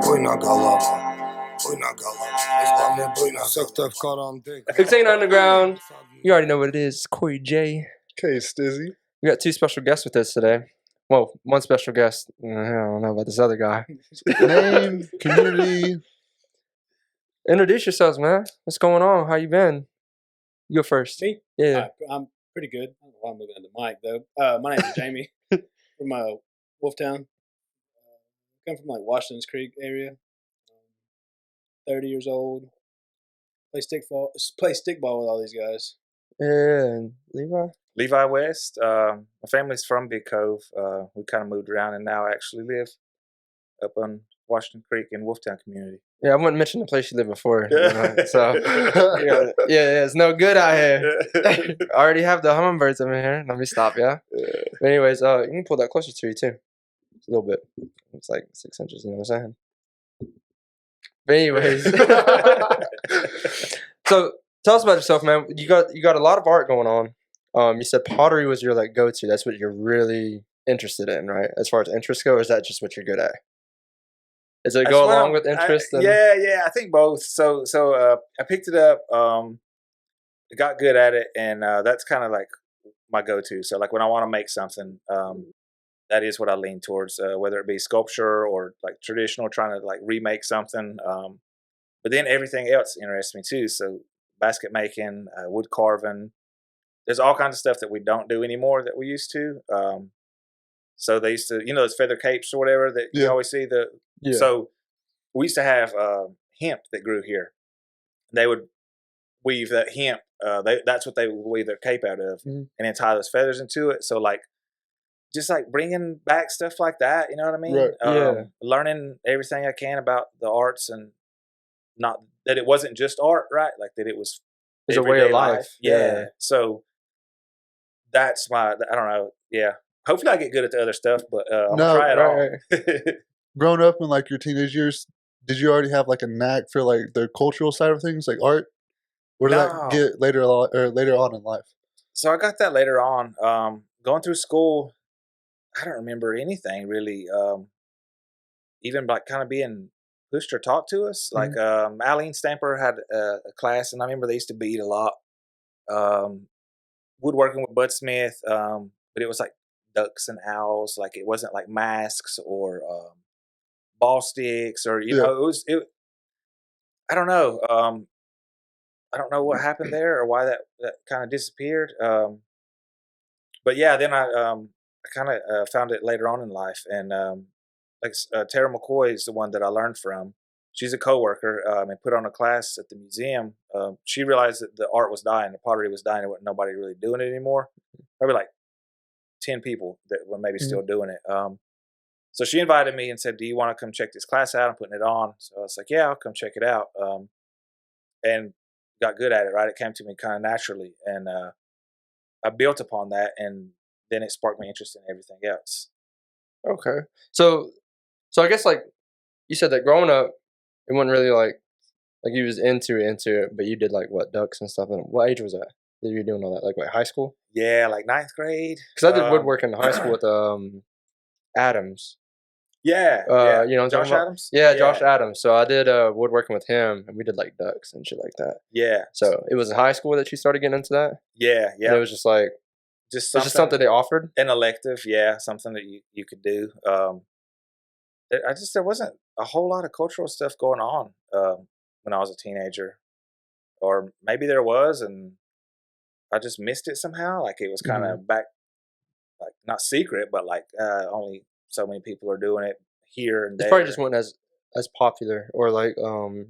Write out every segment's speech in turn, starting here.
16 Underground. You already know what it is. It's Corey J. Okay, Stizzy. We got two special guests with us today. Well, one special guest. I don't know about this other guy. Name, community. Introduce yourselves, man. What's going on? How you been? You go first. Me? Yeah. I'm pretty good. I don't know why I'm looking at the mic, though. My name's Jamie from Wolftown. Come from, like, Washington's Creek area. 30 years old. Play stickball with all these guys. Yeah. And Levi? Levi West. My family's from Big Cove. We kind of moved around and now actually live up on Washington Creek in Wolftown community. Yeah, I wouldn't mention the place you lived before. You know, so, yeah, it's no good out here. I already have the hummingbirds over here. Let me stop, yeah? But anyways, you can pull that closer to you, too. Just a little bit. It's like 6 inches, you know what I'm saying? But anyways. So, tell us about yourself, man. You got a lot of art going on. You said pottery was your, like, go-to. That's what you're really interested in, right? As far as interests go, or is that just what you're good at? Does it go along with interest? Yeah, I think both. So I picked it up, got good at it, and that's kind of like my go-to. So like when I want to make something, that is what I lean towards, whether it be sculpture or like traditional, trying to like remake something. But then everything else interests me too. So basket making, wood carving. There's all kinds of stuff that we don't do anymore that we used to. So they used to, those feather capes or whatever that you always see. So we used to have hemp that grew here. They would weave that hemp. That's what they would weave their cape out of, and then tie those feathers into it. So like, just like bringing back stuff like that. You know what I mean? Right. Learning everything I can about the arts, and not that it wasn't just art, right? Like that it was a way of life. Yeah. So that's I don't know. Yeah. Hopefully I get good at the other stuff, but I'm gonna try it all. Growing up in like your teenage years, did you already have like a knack for like the cultural side of things, like art? Or did that get later on in life? So I got that later on. Going through school, I don't remember anything really. Even like kind of being pushed or taught to us. Like Aline Stamper had a class, and I remember they used to beat a lot. Woodworking with Bud Smith, but it was like ducks and owls. Like it wasn't like masks or ball sticks or it was. I don't know. I don't know what happened there or why that kind of disappeared. But yeah, then I kind of found it later on in life, and like Tara McCoy is the one that I learned from. She's a coworker and put on a class at the museum. She realized that the art was dying, the pottery was dying, and wasn't nobody really doing it anymore. Probably like 10 people that were maybe still doing it. So she invited me and said, "Do you want to come check this class out? I'm putting it on." So I was like, "Yeah, I'll come check it out." And got good at it, right? It came to me kind of naturally. And I built upon that, and then it sparked my interest in everything else. Okay. So I guess like you said that growing up, it wasn't really like you was into it, but you did like what, ducks and stuff. And what age was that? That you were doing all that? Like what, high school? Yeah, like 9th grade. Because I did woodworking in high school with Adams. Yeah. You know, Josh Adams. Yeah, Josh Adams. So I did woodworking with him, and we did like ducks and shit like that. Yeah. So it was in high school that you started getting into that. Yeah. And it was just like something they offered. An elective, something that you could do. There wasn't a whole lot of cultural stuff going on when I was a teenager, or maybe there was, and I just missed it somehow. Like it was kind of back, like not secret, but like only so many people are doing it here and there. It probably just wasn't as popular or like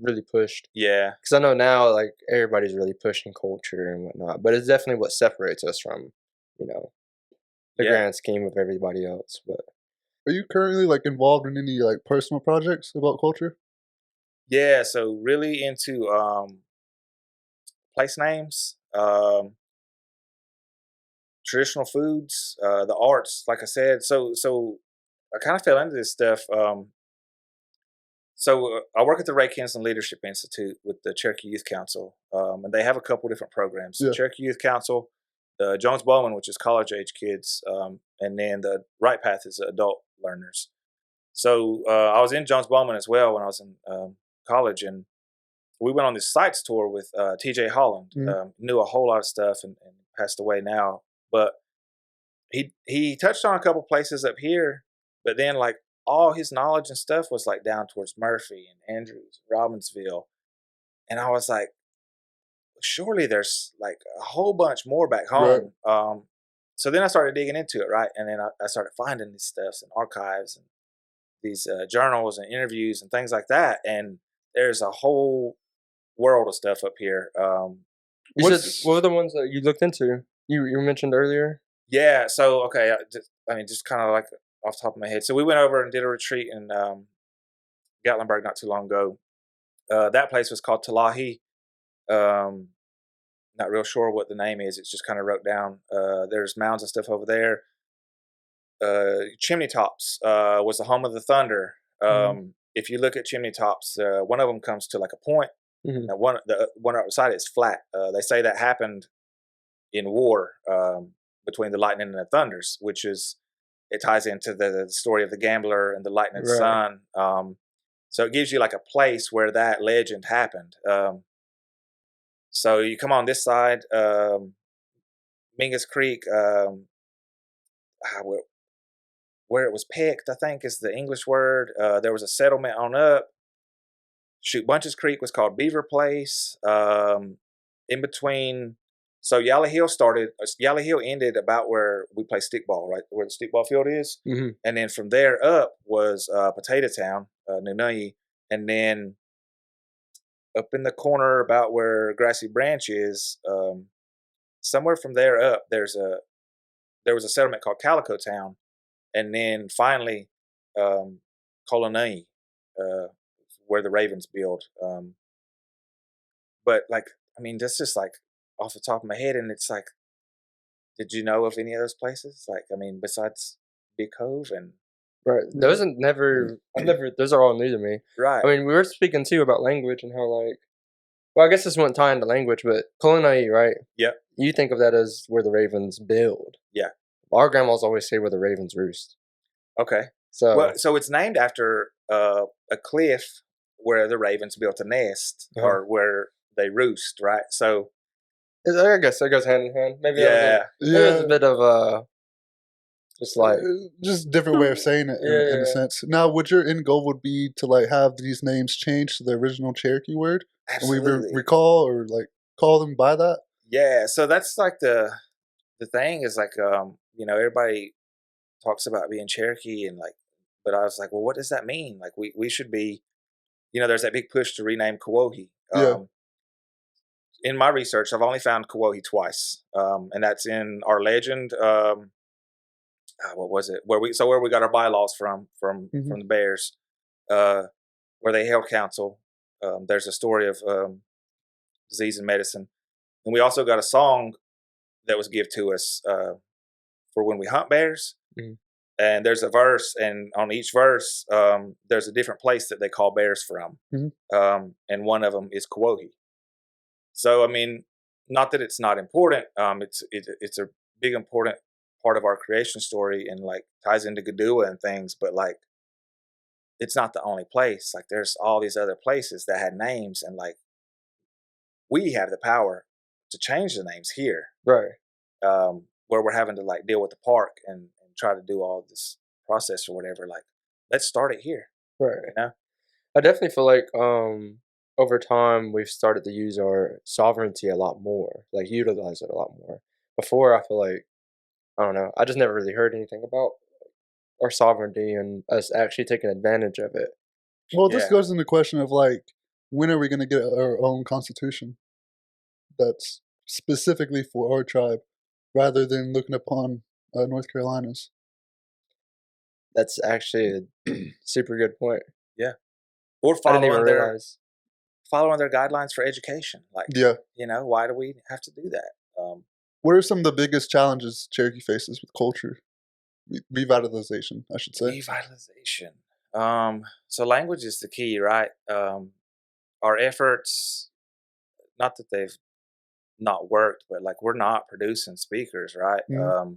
really pushed. Yeah, because I know now like everybody's really pushing culture and whatnot, but it's definitely what separates us from the grand scheme of everybody else. But are you currently like involved in any like personal projects about culture? Yeah, so really into place names, traditional foods, the arts, like I said. So I kind of fell into this stuff. So I work at the Ray Kinston Leadership Institute with the Cherokee Youth Council, and they have a couple different programs. The Cherokee Youth Council, the Jones Bowman, which is college age kids, and then the Right Path is adult learners. So I was in Jones Bowman as well when I was in college, and we went on this sites tour with T.J. Holland. Knew a whole lot of stuff and passed away now, but he touched on a couple places up here, but then like all his knowledge and stuff was like down towards Murphy and Andrews, Robbinsville, and I was like, surely there's like a whole bunch more back home. Right. So then I started digging into it, right, and then I started finding these stuffs and archives and these journals and interviews and things like that, and there's a whole world of stuff up here. What were the ones that you looked into? You mentioned earlier. Yeah. So okay, just kind of like off the top of my head. So we went over and did a retreat in Gatlinburg not too long ago. That place was called Talahi. Not real sure what the name is. It's just kind of wrote down. There's mounds and stuff over there. Chimney Tops was the home of the Thunder. If you look at Chimney Tops, one of them comes to like a point. Mm-hmm. The one right beside it is flat. They say that happened in war between the lightning and the thunders, which is it ties into the story of the gambler and the lightning son. So it gives you like a place where that legend happened. So you come on this side, Mingus Creek, where it was picked, I think is the English word. There was a settlement on up. Bunches Creek was called Beaver Place. In between, so Yalla Hill ended about where we play stickball, right where the stickball field is. Mm-hmm. And then from there up was Potato Town, Nunui, and then up in the corner about where Grassy Branch is, somewhere from there up, there was a settlement called Calico Town, and then finally Colonai, where the Ravens build. But like, I mean, that's just like off the top of my head, and it's like, did you know of any of those places? Like, I mean, besides Big Cove and right, those those are all new to me. Right. I mean, we were speaking too about language and how like, well, I guess this wouldn't tie into language, but Colonai, right? Yeah. You think of that as where the Ravens build. Yeah. Our grandmas always say where the Ravens roost. Okay. So it's named after a cliff where the ravens built a nest, or where they roost, right? So I guess that goes hand in hand. Maybe there's a bit of just like just different way of saying it in a sense. Now, would your end goal would be to like have these names changed to the original Cherokee word? Absolutely. And we recall or like call them by that? Yeah. So that's like the thing is like everybody talks about being Cherokee and like, but I was like, well, what does that mean? Like we should be, there's that big push to rename Kawohi. In my research, I've only found Kawohi twice, and that's in our legend. What was it? Where we got our bylaws from the Bears, where they held council. There's a story of disease and medicine, and we also got a song that was given to us for when we hunt bears. Mm-hmm. And there's a verse, and on each verse, there's a different place that they call bears from, and one of them is Kawohi. So, I mean, not that it's not important. It's a big important part of our creation story, and like ties into Gadua and things. But like, it's not the only place. Like, there's all these other places that had names, and like, we have the power to change the names here, right? Where we're having to like deal with the park and try to do all this process or whatever. Like, let's start it here, right? I definitely feel like over time we've started to use our sovereignty a lot more, like utilize it a lot more. Before, I feel like, I don't know, I just never really heard anything about our sovereignty and us actually taking advantage of it. Well, this goes into the question of like, when are we going to get our own constitution that's specifically for our tribe, rather than looking upon North Carolina's? That's actually a super good point. Yeah. Or following their guidelines for education. Like, why do we have to do that? What are some of the biggest challenges Cherokee faces with culture? Revitalization, I should say. Revitalization. So language is the key, right? Our efforts, not that they've not worked, but like, we're not producing speakers, right? Mm-hmm.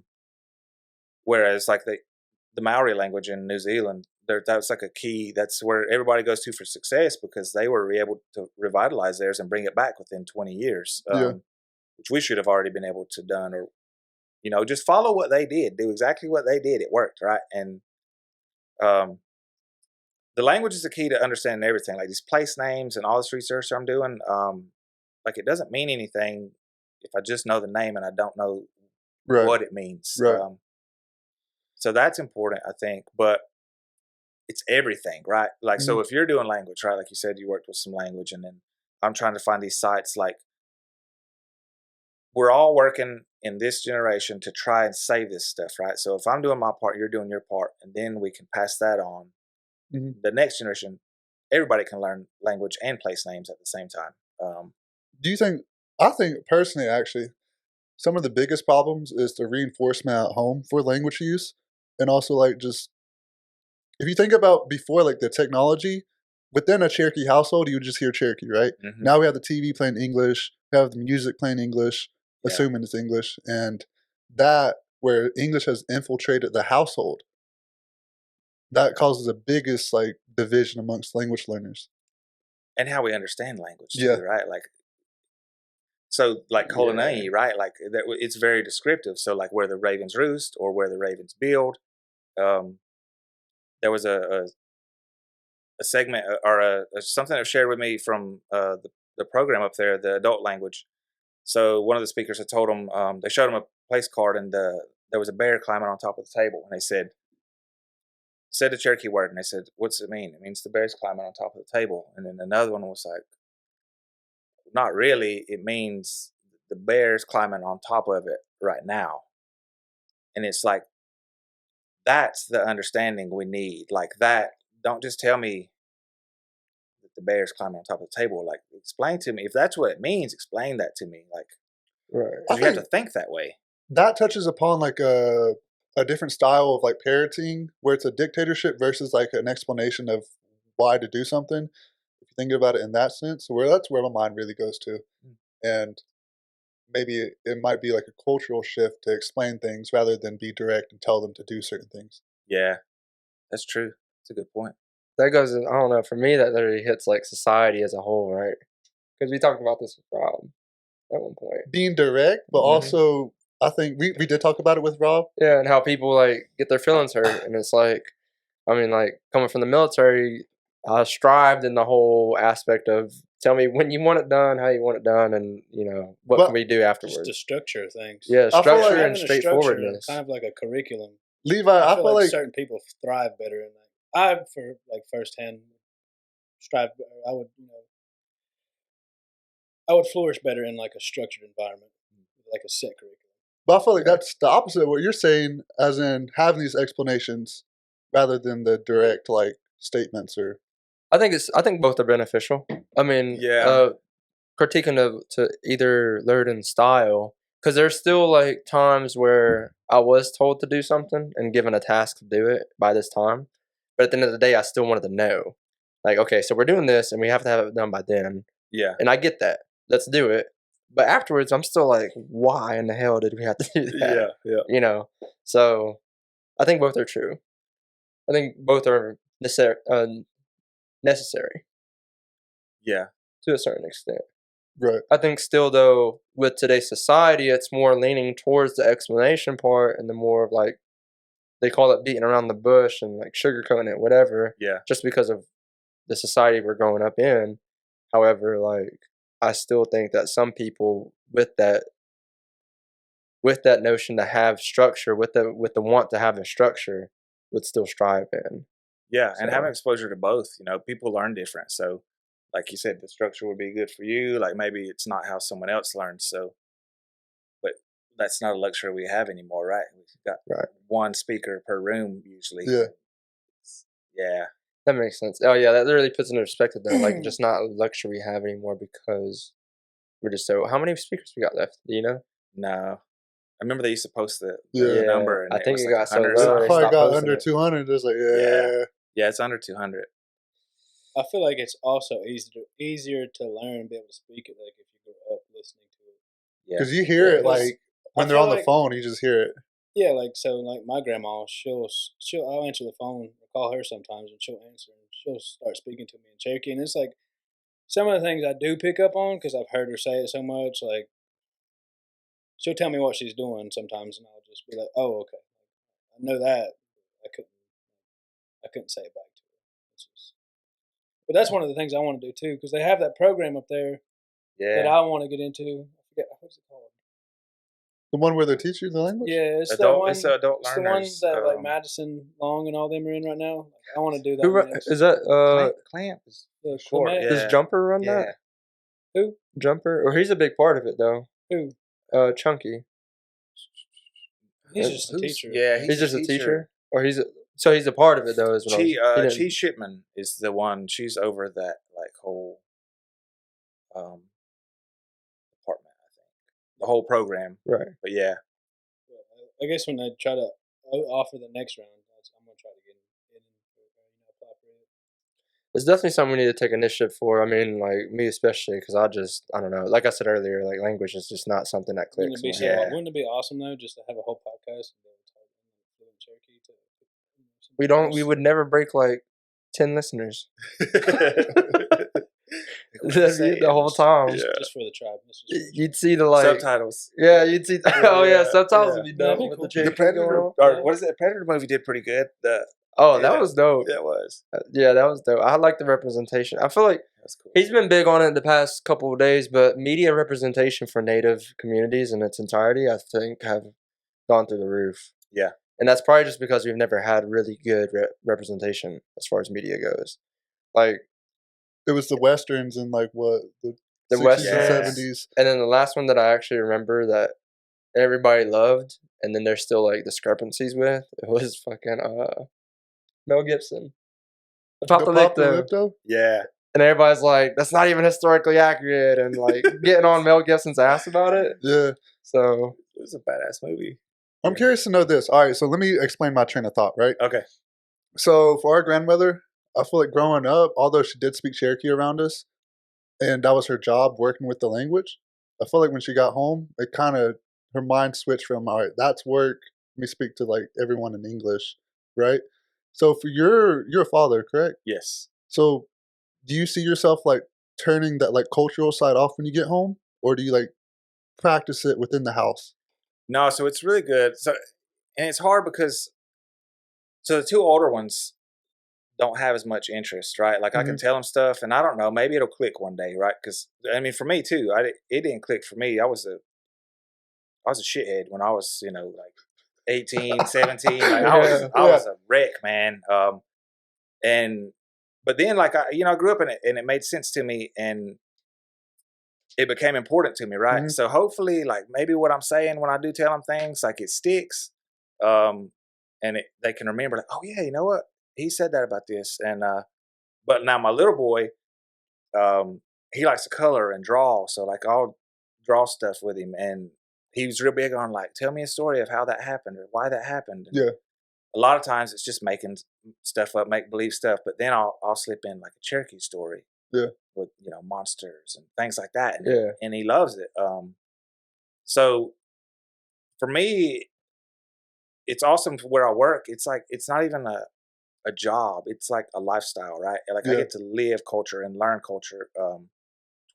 Whereas like the Maori language in New Zealand, that's like a key. That's where everybody goes to for success because they were able to revitalize theirs and bring it back within 20 years, which we should have already been able to done. Or, just follow what they did. Do exactly what they did. It worked, right? And the language is the key to understanding everything. Like these place names and all this research I'm doing, like it doesn't mean anything if I just know the name and I don't know what it means. Right. So that's important, I think. But it's everything, right? Like, so if you're doing language, right? Like you said, you worked with some language, and then I'm trying to find these sites. Like, we're all working in this generation to try and save this stuff, right? So if I'm doing my part, you're doing your part, and then we can pass that on. The next generation, everybody can learn language and place names at the same time. Do you think, I think personally, actually, some of the biggest problems is the reinforcement at home for language use. And also, like, just, if you think about before, like, the technology, within a Cherokee household, you would just hear Cherokee, right? Now we have the TV playing English, we have the music playing English, assuming it's English. And that, where English has infiltrated the household, that causes the biggest, like, division amongst language learners. And how we understand language, too, right? Like, so, like, Kolonai, right? Like, it's very descriptive. So, like, where the ravens roost or where the ravens build. There was a segment or something that was shared with me from the program up there, the adult language. So, one of the speakers had told them, they showed them a place card, and there was a bear climbing on top of the table. And they said the Cherokee word, and they said, "What's it mean?" It means the bear's climbing on top of the table. And then another one was like, not really. It means the bear's climbing on top of it right now. And it's like, that's the understanding we need. Like that, don't just tell me that the bear's climbing on top of the table. Like, explain to me. If that's what it means, explain that to me. Like, because you have to think that way. That touches upon like a different style of like parenting, where it's a dictatorship versus like an explanation of why to do something. If you think about it in that sense, that's where my mind really goes to. And maybe it might be like a cultural shift to explain things rather than be direct and tell them to do certain things. Yeah, that's true. That's a good point. That goes, I don't know, for me, that literally hits like society as a whole, right? Because we talked about this with Rob at one point. Being direct, but also, I think we did talk about it with Rob. Yeah, and how people like get their feelings hurt. And it's like, I mean, like coming from the military, I strived in the whole aspect of tell me when you want it done, how you want it done, and what can we do afterwards. Just the structure of things. Yeah, structure like and straightforwardness. Kind of like a curriculum. Levi, I feel like certain people thrive better in that. I, for like firsthand, strive. I would flourish better in like a structured environment, like a set curriculum. But I feel like that's the opposite of what you're saying, as in having these explanations rather than the direct like statements. Or I think both are beneficial. I mean, critiquing to either learning style, because there's still like times where I was told to do something and given a task to do it by this time, but at the end of the day, I still wanted to know, like, okay, so we're doing this and we have to have it done by then. Yeah, and I get that. Let's do it. But afterwards, I'm still like, why in the hell did we have to do that? Yeah. So I think both are true. I think both are necessary. Yeah. To a certain extent. Right. I think still, though, with today's society, it's more leaning towards the explanation part and the more of like, they call it beating around the bush and like sugarcoating it, whatever. Yeah. Just because of the society we're growing up in. However, like, I still think that some people with that notion to have structure, with the want to have a structure, would still strive in. Yeah, and having exposure to both, people learn different. So, like you said, the structure would be good for you. Like maybe it's not how someone else learns. So, but that's not a luxury we have anymore, right? We've got one speaker per room usually. Yeah. Yeah. That makes sense. Oh yeah, that really puts into perspective though. Like just not a luxury we have anymore because we're just so. How many speakers we got left? Do you know? No. I remember they used to post the number. And I think it got so low. It probably got under 200. It's like, yeah, it's under 200. I feel like it's also easier to learn and be able to speak it, like if you grew up listening to it. Yeah, because you hear it like when they're on the phone, you just hear it. Yeah, like so, like my grandma, she'll I'll answer the phone or call her sometimes, and she'll answer and she'll start speaking to me in Cherokee, and it's like some of the things I do pick up on because I've heard her say it so much. Like she'll tell me what she's doing sometimes, and I'll just be like, "Oh, okay, I know that." I couldn't I couldn't say it back to her. It's just, but that's one of the things I want to do too because they have that program up there that Yeah. I want to get into. I forget what's it called. The one where they teach you the language? Yeah, it's Adult, the one. it's adult It's the one learners. that like Madison Long and all them are in right now. Like, I want to do that. Who one next. is that? Clamp is Yeah, short. Clement. Yeah. Does Jumper run Yeah. that? Who? Jumper, or he's a big part of it though. Who? Chunky. He's just a teacher. Yeah, He's just a teacher, or he's a part of it though. Is what Chi he didn't- Chi Shipman is the one. She's over that like whole department. I think the whole program. right. But yeah, I guess when they try to offer the next round, I'm gonna try to get in and apply for it. It's definitely something we need to take initiative for. I mean, like me especially, because I don't know. Like I said earlier, like language is just not something that Wouldn't clicks. it be in so? my head. Yeah. Wouldn't it be awesome though, just to have a whole podcast and be able to talk in Cherokee to? We don't. We would never break like 10 listeners the whole time. Yeah. Just for the tribe. This is You'd see the like Subtitles. Yeah, you'd see. Oh yeah, yeah, subtitles yeah. would be That'd dope be with cool. the The The Cherokee Predator, going on. or Yeah. what is it? The Predator movie did pretty good. Oh, that yeah. was dope. That was. Yeah, that was dope. I like the representation. I feel like That's cool. he's been big on it the past couple of days, but media representation for Native communities in its entirety, I think, have gone through the roof. Yeah. And that's probably just because we've never had really good representation as far as media goes. Like It was the westerns in like what the the 60s Western, and Yeah. 70s. and then the last one that I actually remember that everybody loved, and then there's still like discrepancies with, it was fucking Mel Gibson. Apocalypto. Apocalypto? Yeah. And everybody's like, that's not even historically accurate, and like getting on Mel Gibson's ass about it. Yeah. So It was a badass movie. I'm curious to know this. All right, so let me explain my train of thought, right? Okay. So for our grandmother, I feel like growing up, although she did speak Cherokee around us, and that was her job working with the language, I feel like when she got home, it kind of, her mind switched from, all right, that's work. Let me speak to like everyone in English, right? So for your father, correct? Yes. So do you see yourself like turning that like cultural side off when you get home? Or do you like practice it within the house? No, so it's really good. So, and it's hard because, so the two older ones don't have as much interest, right? Like I can tell them stuff, and I don't know, maybe it'll click one day, right? Because I mean, for me too, it didn't click for me. I was a shithead when I was, like 18, 17. Like I was a wreck, man. But then like I grew up in it, and it made sense to me, and it became important to me, right? So hopefully, like maybe what I'm saying when I do tell them things, like it sticks, and they can remember, like, oh yeah, you know what, he said that about this, and but now my little boy, he likes to color and draw, so like I'll draw stuff with him, and he was real big on like, tell me a story of how that happened or why that happened. And Yeah. a lot of times it's just making stuff up, make believe stuff, but then I'll slip in like a Cherokee story. Yeah. With monsters and things like that, and, Yeah. and he loves it. So for me, it's awesome for where I work. It's like it's not even a job; it's like a lifestyle, right? Like I get to live culture and learn culture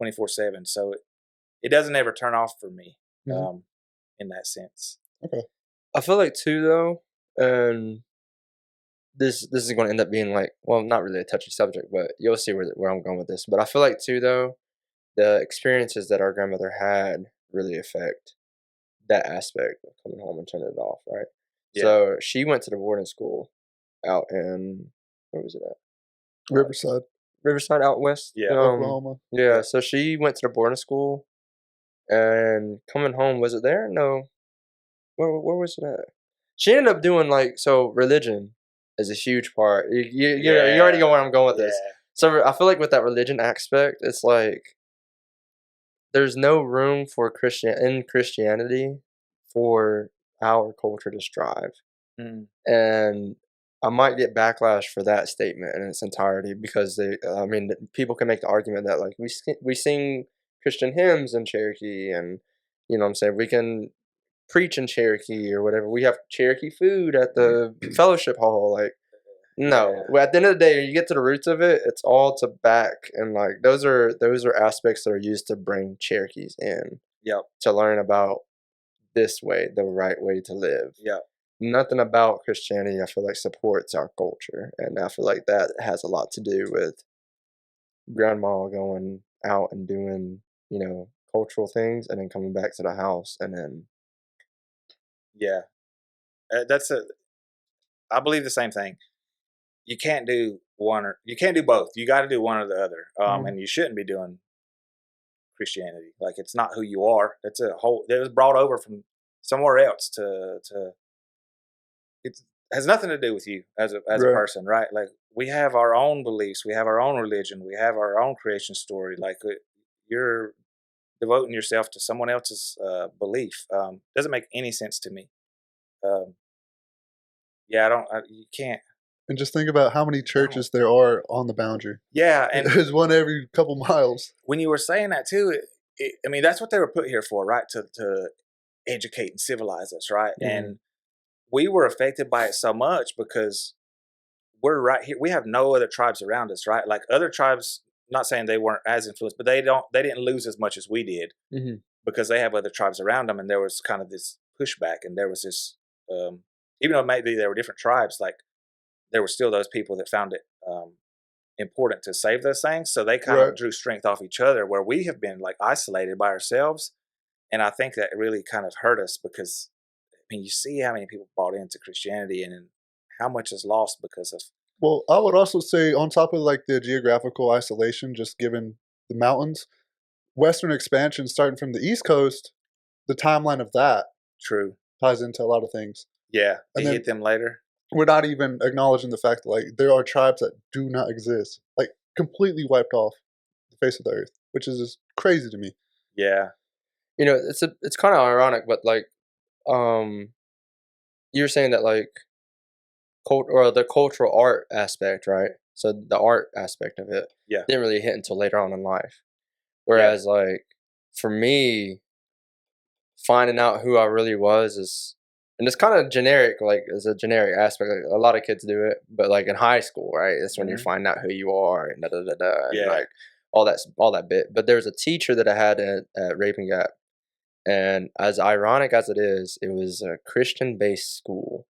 24/7. So it doesn't ever turn off for me in that sense. Okay. I feel like too though, and this is going to end up being like, well, not really a touchy subject, but you'll see where I'm going with this. But I feel like too though, the experiences that our grandmother had really affect that aspect of coming home and turning it off, right? Yeah. So she went to the boarding school out in, where was it at? Riverside, out west. Yeah. Oklahoma. Yeah. So she went to the boarding school, and coming home, was it there? No. Where was it at? She ended up doing religion is a huge part. You already know where I'm going with this. So I feel like with that religion aspect, it's like there's no room for Christianity for our culture to strive. And I might get backlash for that statement in its entirety because people can make the argument that like we sing Christian hymns in Cherokee, and you know what I'm saying, we can preach in Cherokee or whatever. We have Cherokee food at the fellowship hall. Like, no. Well, at the end of the day, you get to the roots of it. It's all to back, and like those are aspects that are used to bring Cherokees in. Yep. To learn about this way, the right way to live. Yep. Nothing about Christianity, I feel like, supports our culture, and I feel like that has a lot to do with grandma going out and doing, cultural things, and then coming back to the house, and then. Yeah, I believe the same thing. You can't do you can't do both. You got to do one or the other. And you shouldn't be doing Christianity. Like, it's not who you are. It's it was brought over from somewhere else it has nothing to do with you as a person, right? Like, we have our own beliefs, we have our own religion, we have our own creation story. Like, you're devoting yourself to someone else's belief. Doesn't make any sense to me. You can't. And just think about how many churches there are on the boundary. Yeah, and there's one every couple miles. When you were saying that too, I mean, that's what they were put here for, right? To educate and civilize us, right? Mm-hmm. And we were affected by it so much because we're right here. We have no other tribes around us, right? Like, other tribes, not saying they weren't as influenced, but they didn't lose as much as we did because they have other tribes around them, and there was kind of this pushback, and there was this, even though maybe there were different tribes, like, there were still those people that found it important to save those things. So they kind of drew strength off each other, where we have been like isolated by ourselves. And I think that really kind of hurt us because, I mean, you see how many people bought into Christianity and how much is lost because of. Well, I would also say, on top of like the geographical isolation, just given the mountains, Western expansion starting from the East Coast, the timeline of that ties into a lot of things. Yeah, and hit them later. We're not even acknowledging the fact that, like, there are tribes that do not exist, like, completely wiped off the face of the earth, which is just crazy to me. Yeah, it's kind of ironic, but like, you're saying that like, the cultural art aspect, right? So the art aspect of it, didn't really hit until later on in life. Whereas, like, for me, finding out who I really was is. And it's kind of generic, like, it's a generic aspect. Like, a lot of kids do it, but like in high school, right? That's when you find out who you are and and like all that bit. But there's a teacher that I had at Raping Gap, and as ironic as it is, it was a Christian-based school.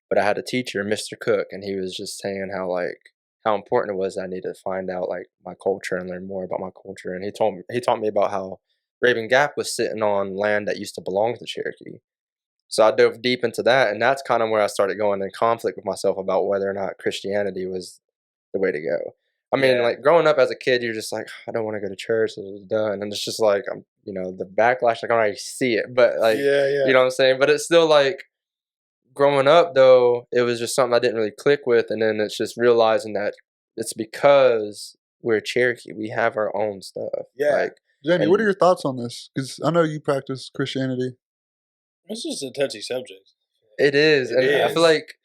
But I had a teacher, Mr. Cook, and he was just saying how important it was that I needed to find out like my culture and learn more about my culture. And he taught me about how Raping Gap was sitting on land that used to belong to the Cherokee. So I dove deep into that, and that's kind of where I started going in conflict with myself about whether or not Christianity was the way to go. I mean, like, growing up as a kid, you're just like, I don't want to go to church, and then it's just like, the backlash, like, I already see it, but like, you know what I'm saying? But it's still like, growing up though, it was just something I didn't really click with, and then it's just realizing that it's because we're Cherokee, we have our own stuff. Yeah. Like, Jamie, what are your thoughts on this? Because I know you practice Christianity. It's just a touchy subject. It is. I feel like,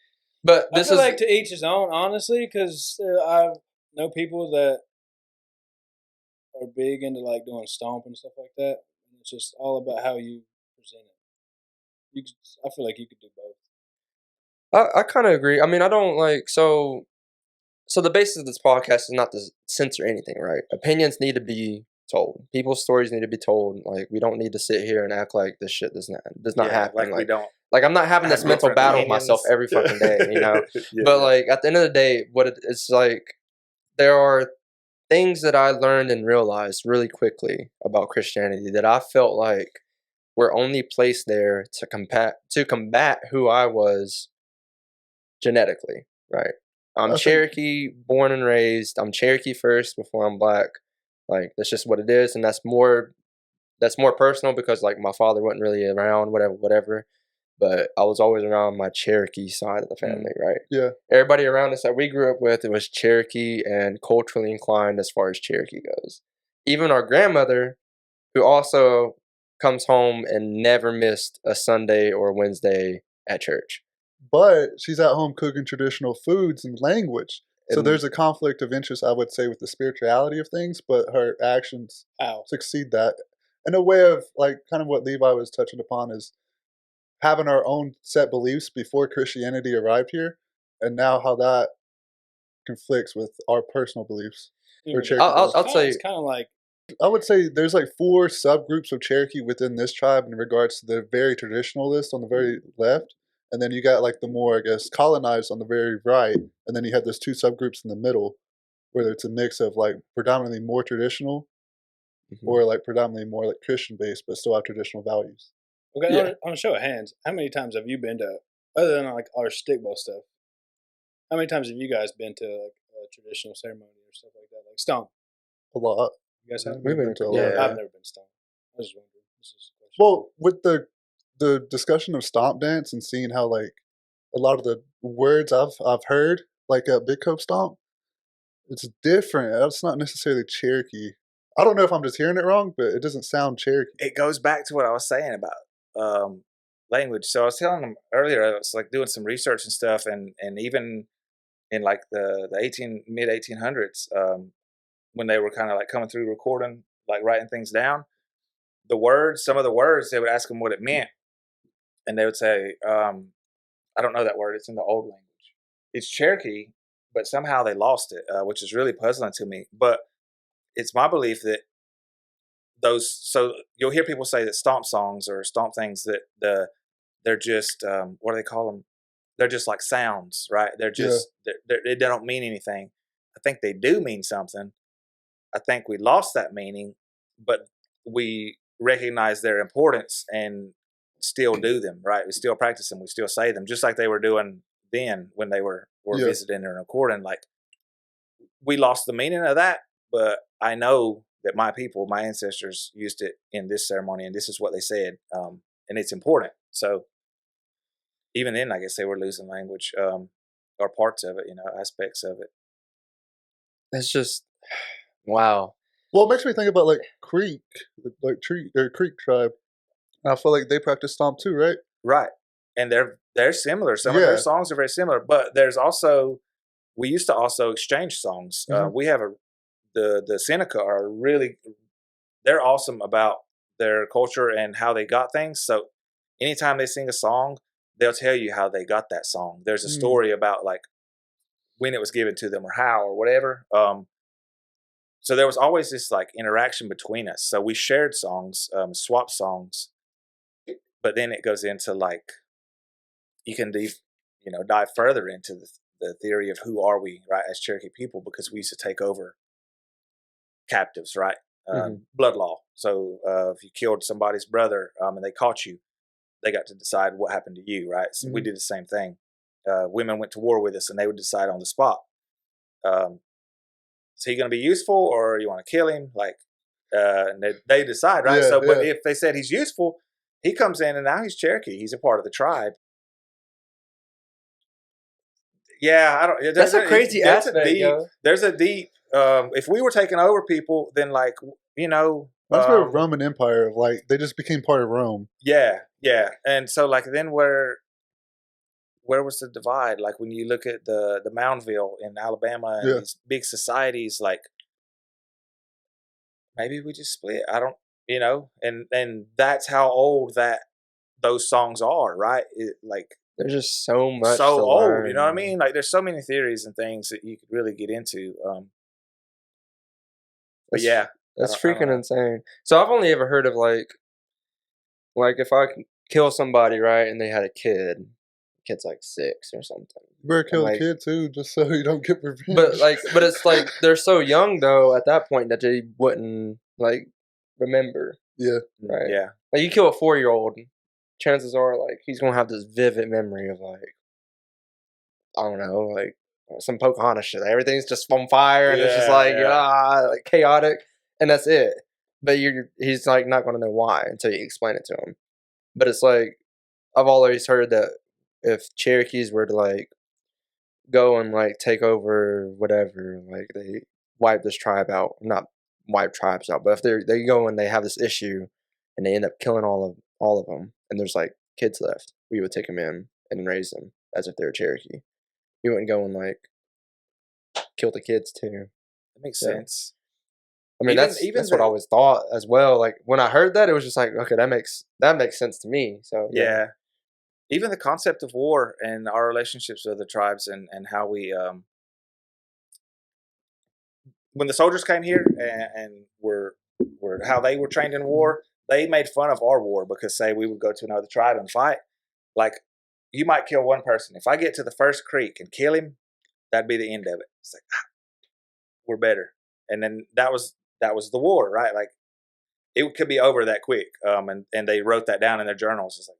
but I feel like to each his own, honestly, because I know people that are big into like doing stomp and stuff like that. And it's just all about how you present it. I feel like you could do both. I kind of agree. I mean, I don't like so the basis of this podcast is not to censor anything, right? Opinions need to be told. People's stories need to be told. Like, we don't need to sit here and act like this shit does not happen. Like, we don't. Like, I'm not having this mental battle with myself every fucking day, But like, at the end of the day, it's like, there are things that I learned and realized really quickly about Christianity that I felt like were only placed there to combat who I was genetically, right? I'm Cherokee, born and raised. I'm Cherokee first before I'm black. Like, that's just what it is, and that's more personal because, like, my father wasn't really around, whatever. But I was always around my Cherokee side of the family, right? Yeah. Everybody around us that we grew up with, it was Cherokee and culturally inclined as far as Cherokee goes. Even our grandmother, who also comes home and never missed a Sunday or Wednesday at church. But she's at home cooking traditional foods and language. So there's a conflict of interest, I would say, with the spirituality of things, but her actions succeed that. And a way of, like, kind of what Levi was touching upon is having our own set beliefs before Christianity arrived here, and now how that conflicts with our personal beliefs. Or Cherokee I'll beliefs. tell you. It's kind of like I would say there's like 4 subgroups of Cherokee within this tribe in regards to the very traditionalist on the very left. And then you got like the more, I guess, colonized on the very right. And then you have those 2 subgroups in the middle where it's a mix of like predominantly more traditional or like predominantly more like Christian based, but still have traditional values. okay. Yeah. On a show of hands, how many times have you been to, other than like our stickball stuff? How many times have you guys been to like a traditional ceremony or stuff like that, like stomp? A lot. You guys have? We've been to a yeah. lot. I've never been stomp. I was just wondering. This is a question. Well, with the discussion of stomp dance and seeing how like a lot of the words I've heard, like at Big Cope Stomp, it's different. It's not necessarily Cherokee. I don't know if I'm just hearing it wrong, but it doesn't sound Cherokee. It goes back to what I was saying about language. So I was telling them earlier, I was like doing some research and stuff, and even in like the mid 1800s, when they were kind of like coming through recording, like writing things down, some of the words, they would ask them what it meant, and they would say, I don't know that word. It's in the old language. It's Cherokee, but somehow they lost it, which is really puzzling to me. But it's my belief that so you'll hear people say that stomp songs or stomp things that they're just what do they call them? They're just like sounds, right? They're just they don't mean anything. I think they do mean something. I think we lost that meaning, but we recognize their importance and still do them, right? We still practice them. We still say them, just like they were doing then when they were visiting and recording. Like, we lost the meaning of that, but I know that my people, my ancestors, used it in this ceremony, and this is what they said, and it's important. So even then, I guess they were losing language, or parts of it, aspects of it. It's just wow. Well, it makes me think about like Creek tribe. I feel like they practice stomp too, right? Right, and they're similar. Some of their songs are very similar, but there's also, we used to also exchange songs. We have the Seneca are really, they're awesome about their culture and how they got things. So anytime they sing a song, they'll tell you how they got that song. There's a story about like when it was given to them or how or whatever. So there was always this like interaction between us. So we shared songs, swapped songs, but then it goes into like, you can dive further into the theory of who are we, right, as Cherokee people, because we used to take over captives, right? Blood law. So if you killed somebody's brother and they caught you, they got to decide what happened to you, right? So we did the same thing. Women went to war with us, and they would decide on the spot. Is he going to be useful, or you want to kill him? Like, and they decide, right? But if they said he's useful, he comes in, and now he's Cherokee. He's a part of the tribe. Yeah, I don't. That's a crazy aspect. There's a deep. If we were taking over people, then like That's where Roman Empire of like they just became part of Rome. Yeah, and so like then where was the divide? Like when you look at the Moundville in Alabama and these big societies, like maybe we just split. I don't, and that's how old those songs are, right? There's just so much. So old, learn. you know what I mean? Like there's so many theories and things that you could really get into. But yeah, that's freaking insane. So I've only ever heard of like if I kill somebody, right, and they had a kid's like 6 or something. You better kill the kid too, just so you don't get revenge. But it's like they're so young though at that point that they wouldn't like remember. Yeah. Right. Yeah. Like you kill a 4-year-old, chances are like he's gonna have this vivid memory of like, I don't know, like some Pocahontas shit. Everything's just on fire and it's just like like chaotic, and that's it. But he's like not gonna know why until you explain it to him. But it's like I've always heard that if Cherokees were to like go and like take over whatever, like they wipe this tribe out, not wipe tribes out, but if they go and they have this issue and they end up killing all of them, and there's like kids left, we would take them in and raise them as if they were Cherokee. We wouldn't go and like kill the kids too. That makes sense. I mean, that's what I always thought as well. Like when I heard that, it was just like, okay, that makes sense to me. So yeah. even the concept of war and our relationships with the tribes and how we when the soldiers came here and were how they were trained in war, they made fun of our war because say we would go to another tribe and fight. Like you might kill one person. If I get to the first creek and kill him, that'd be the end of it. It's like we're better. And then that was the war, right? Like it could be over that quick. And they wrote that down in their journals. It's like,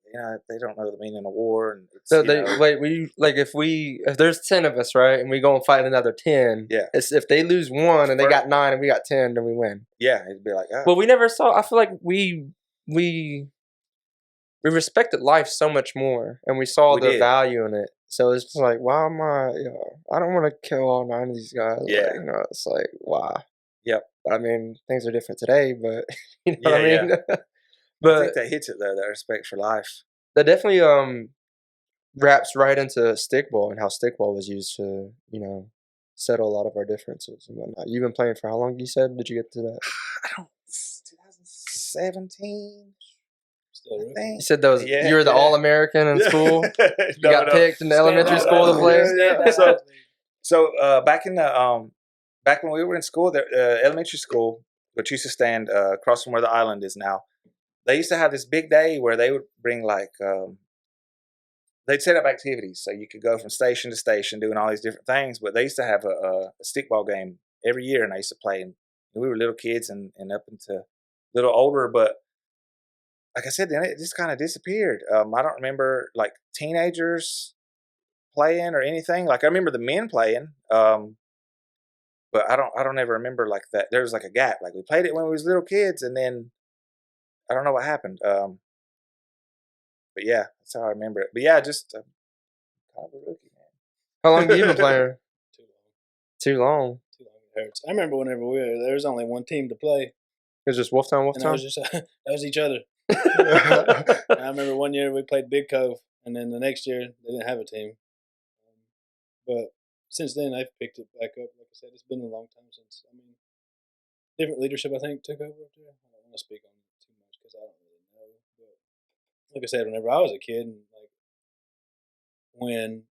they don't know the meaning of war. And so if there's 10 of us, right, and we go and fight another 10, it's if they lose one and they got 9 and we got 10, then we win. Yeah, it'd be like, Well, we never saw. I feel like we respected life so much more, and we saw the value in it. So it's just like, why am I? I don't want to kill all 9 of these guys. Yeah, like, it's like, why? Yep. I mean, things are different today, but you know what I mean. But I think that hits it though. That respect for life. That definitely wraps right into stickball and how stickball was used to settle a lot of our differences and whatnot. You've been playing for how long? You said? Did you get to that? I don't. 2017. You said that was you were the All-American in school. You got picked in the elementary school to play. So back in the back when we were in school, the elementary school, which used to stand across from where the island is now, they used to have this big day where they would bring they'd set up activities so you could go from station to station doing all these different things. But they used to have a stickball game every year, and I used to play. And we were little kids and up into a little older, but like I said, then it just kind of disappeared. I don't remember like teenagers playing or anything. Like I remember the men playing, but I don't ever remember like that. There was like a gap. Like we played it when we was little kids, and then I don't know what happened. But yeah, that's how I remember it. But yeah, just kind of a rookie, man. How long have you been playing? Too long. Too long. Too long. It hurts. I remember whenever there was only one team to play. It was just Wolftown. And that was each other. I remember one year we played Big Cove, and then the next year they didn't have a team. But since then they've picked it back up. Like I said, it's been a long time since. I mean, different leadership I think took over up there. I don't want to speak on it too much because I don't really know. But like I said, whenever I was a kid, and like when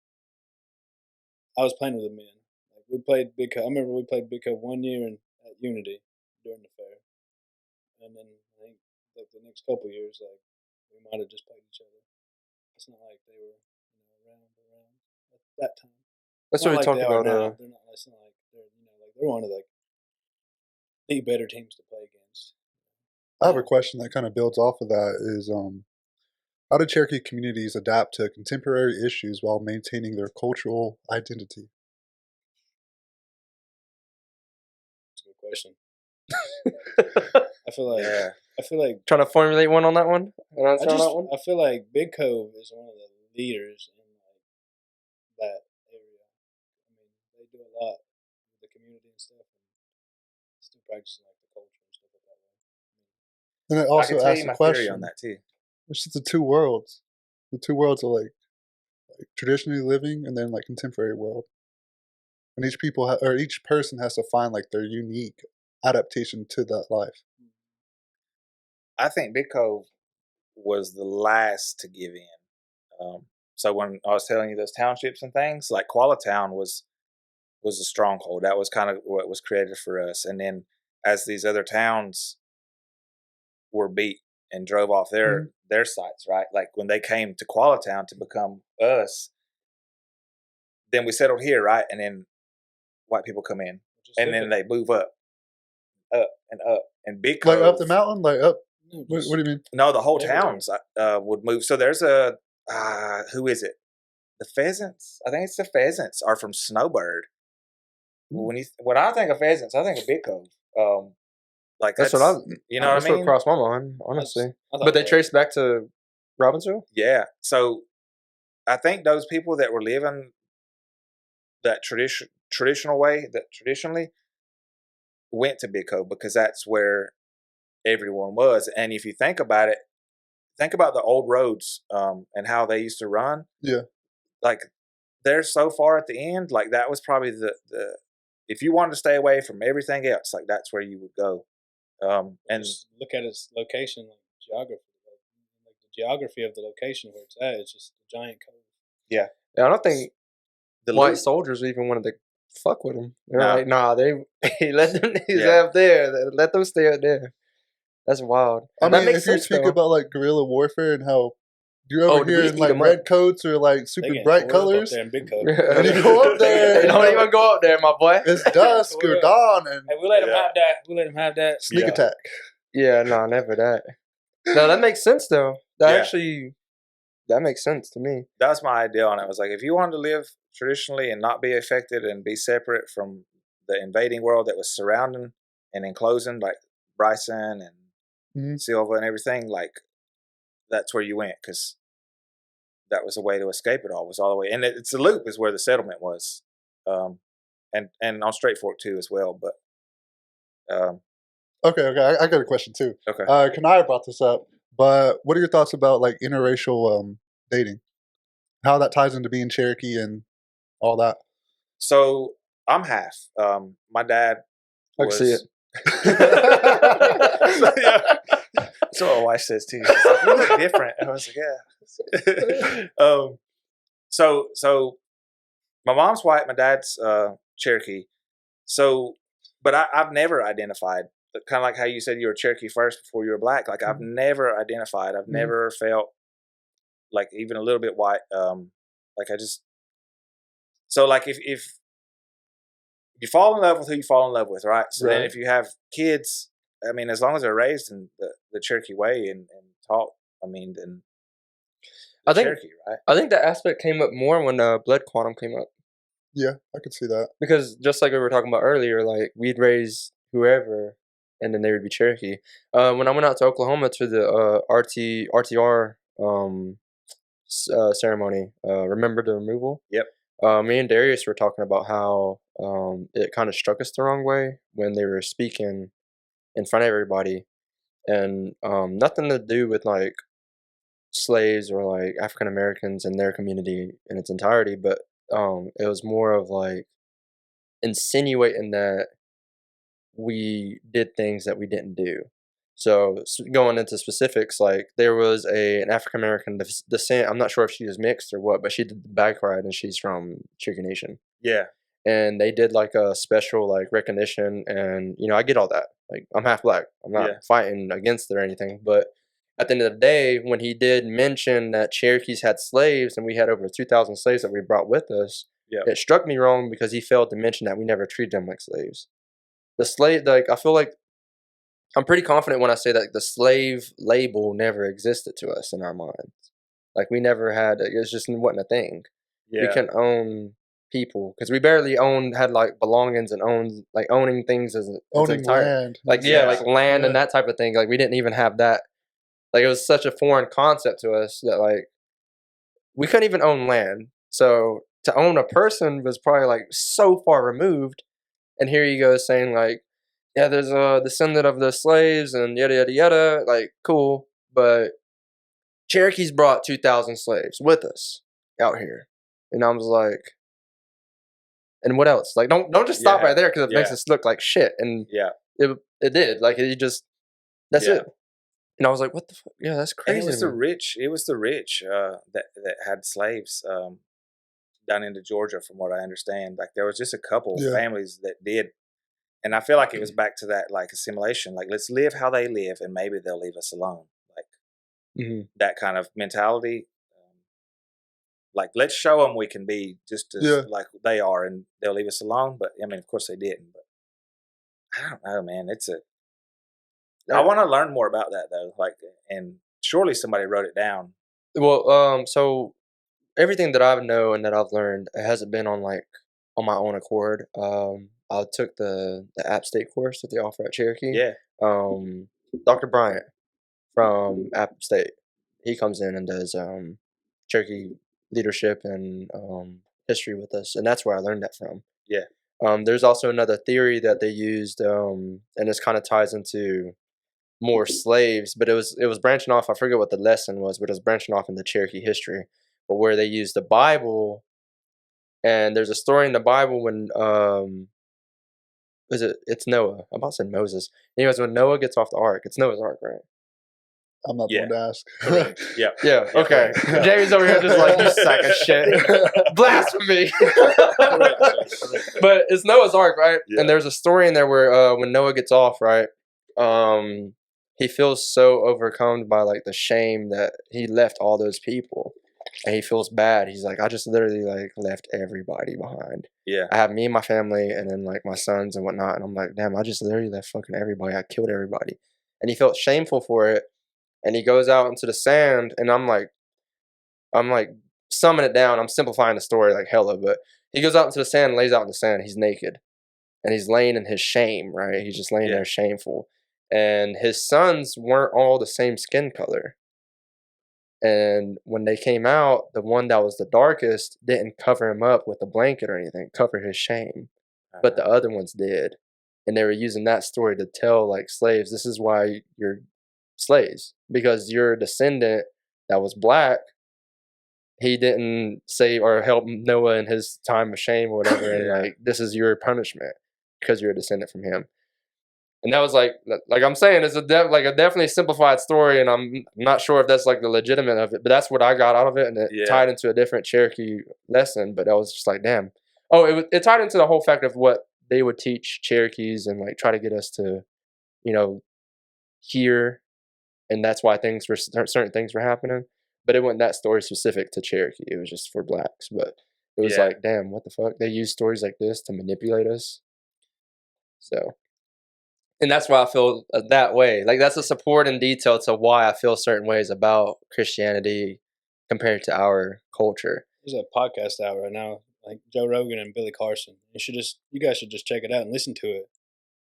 I was playing with the men, like we played Big Cove. I remember we played Big Cove one year at Unity during the fair, and then I think like the next couple years, like we might have just played each other. It's not like they were around at that time. That's what we talked about. They're not. It's not like they're like they're one of like the better teams to play against. I have a question that kind of builds off of that. Is how do Cherokee communities adapt to contemporary issues while maintaining their cultural identity? That's a good question. I feel like trying to formulate one on that one. I feel like Big Cove is one of the leaders in like that area. I mean, they do a lot with the community and stuff, and still practicing like the culture and stuff like that. And it also asks a question on that too. Which is the two worlds. The two worlds are like traditionally living and then like contemporary world. And each person has to find like their unique adaptation to that life. I think Big Cove was the last to give in. So when I was telling you those townships and things, like Qualitown was a stronghold. That was kind of what was created for us. And then as these other towns were beat and drove off their sites, right? Like when they came to Qualitown to become us, then we settled here, right? And then white people come in, and then they move up, and Big Cove, like up the mountain, like up. What do you mean? No, the whole towns would move. So there's a who is it? The Pheasants. I think it's the Pheasants are from Snowbird. When I think of Pheasants, I think of Big Cove. Like that's what what I mean. What crossed my mind, honestly. But they traced back to Robbinsville. Yeah. So I think those people that were living that traditional way, that traditionally went to Big Cove because that's where everyone was. And if you think about it, think about the old roads and how they used to run. Yeah. Like they're so far at the end. Like that was probably the if you wanted to stay away from everything else, like that's where you would go. And just look at its location, like geography, like the geography of the location where it's at. It's just a giant cove. Yeah, I don't think The white loop- soldiers even wanted to fuck with them. They're Nah. like, nah, they let them niggas Yeah. up there. Let them stay up there. That's wild. I That mean, makes if you sense, speak though. about like guerrilla warfare and how you're over we here in eat like 'em up. red coats or like They super getting bright tore up up colors, there in Big Cove. and you go up there, They don't even go up there, my boy. it's dusk or Tore up. dawn, and Hey, we let them Yeah. have that. We let them have that. sneak Yeah. attack. Yeah, no, never that. No, that makes sense though. That Yeah. actually, that makes sense to me. That was my idea on it. I was like, if you wanted to live traditionally and not be affected and be separate from the invading world that was surrounding and enclosing, like Bryson and Mhm. Silva and everything, like that's where you went, because that was a way to escape it all. Was all the way, and it's the loop is where the settlement was, and on Straight Fork too as well. But Okay, I got a question too. okay, Kanaya brought this up, but what are your thoughts about like interracial dating? How that ties into being Cherokee and all that? so I'm half. My dad I can was. see it. So, yeah. That's what my wife says too. She's like, you look different. I was like, yeah. So my mom's white, my dad's Cherokee. So, but I've never identified, kind of like how you said you were Cherokee first before you were black. Like I've never identified. I've never felt like even a little bit white. Like I just, so like if you fall in love with who you fall in love with, right? So then Right. if you have kids, I mean, as long as they're raised in the Cherokee way and taught, I mean, then I think Cherokee, right? I think that aspect came up more when Blood Quantum came up, Yeah, I could see that. because just like we were talking about earlier, like we'd raise whoever, and then they would be Cherokee. When I went out to Oklahoma to the RTR ceremony, remember the removal? Yep. Me and Darius were talking about how it kind of struck us the wrong way when they were speaking in front of everybody, and nothing to do with like slaves or like African Americans and their community in its entirety, but it was more of like insinuating that we did things that we didn't do. So going into specifics, like there was an African American descent. I'm not sure if she was mixed or what, but she did the bike ride and she's from Cherokee Nation. Yeah. And they did like a special like recognition, and I get all that. Like I'm half black. I'm not fighting against it or anything, but at the end of the day, when he did mention that Cherokees had slaves and we had over 2,000 slaves that we brought with us, it struck me wrong because he failed to mention that we never treated them like slaves. The slave, like I feel like I'm pretty confident when I say that the slave label never existed to us in our minds. Like we never had, it just wasn't a thing. Yeah. We can own people because we barely had like belongings and owning things as Owning entire, land. like like land and that type of thing. Like we didn't even have that. Like it was such a foreign concept to us that like we couldn't even own land. So to own a person was probably like so far removed. And here you go saying like, yeah, there's a descendant of the slaves and yada yada yada. Like cool, but Cherokees brought 2,000 slaves with us out here, and I was like, and what else? Like don't just stop right there because it makes us look like shit. And it did. Like it just that's it. And I was like, what the fuck? Yeah, that's crazy. And it was the rich. It was the rich that had slaves down into Georgia, from what I understand. Like there was just a couple families that did, and I feel like it was back to that like assimilation. Like let's live how they live, and maybe they'll leave us alone. Like that kind of mentality. Like let's show them we can be just as like they are, and they'll leave us alone. But I mean, of course they didn't. But I don't know, man. I want to learn more about that though. Like, and surely somebody wrote it down. Well, so everything that I know and that I've learned, it hasn't been on my own accord. I took the App State course that they offer at Cherokee. Yeah. Dr. Bryant from App State, he comes in and does Cherokee leadership and history with us, and that's where I learned that from. Yeah. There's also another theory that they used, and this kind of ties into more slaves, but it was branching off. I forget what the lesson was, but it was branching off into Cherokee history, but where they used the Bible. And there's a story in the Bible when it's Noah. I'm about to say Moses. Anyways, when Noah gets off the ark, it's Noah's ark, right? I'm not the one to ask. Correct. Yeah. Yeah. Okay. correct. Jamie's over here just like, you sack of shit. Blasphemy. But it's Noah's Ark, right? Yeah. And there's a story in there where when Noah gets off, right? He feels so overcome by like the shame that he left all those people. And he feels bad. He's like, I just literally like left everybody behind. Yeah. I have me and my family and then like my sons and whatnot. And I'm like, damn, I just literally left fucking everybody. I killed everybody. And he felt shameful for it. And he goes out into the sand and I'm like summing it down. I'm simplifying the story like hella, but he goes out into the sand and lays out in the sand. He's naked. And he's laying in his shame, right? He's just laying there shameful. And his sons weren't all the same skin color. And when they came out, the one that was the darkest didn't cover him up with a blanket or anything, cover his shame. But the other ones did. And they were using that story to tell like slaves, this is why you're slaves. Because your descendant that was black, he didn't save or help Noah in his time of shame or whatever. And like, this is your punishment because you're a descendant from him. And that was like I'm saying, it's a definitely simplified story, and I'm not sure if that's like the legitimate of it, but that's what I got out of it, and it tied into a different Cherokee lesson. But I was just like, damn. Oh, it tied into the whole fact of what they would teach Cherokees and like try to get us to, hear, and that's why certain things were happening. But it wasn't that story specific to Cherokee. It was just for blacks. But it was like, damn, what the fuck? They use stories like this to manipulate us. So. And that's why I feel that way. Like, that's a support and detail to why I feel certain ways about Christianity compared to our culture. There's a podcast out right now, like Joe Rogan and Billy Carson. You guys should just check it out and listen to it.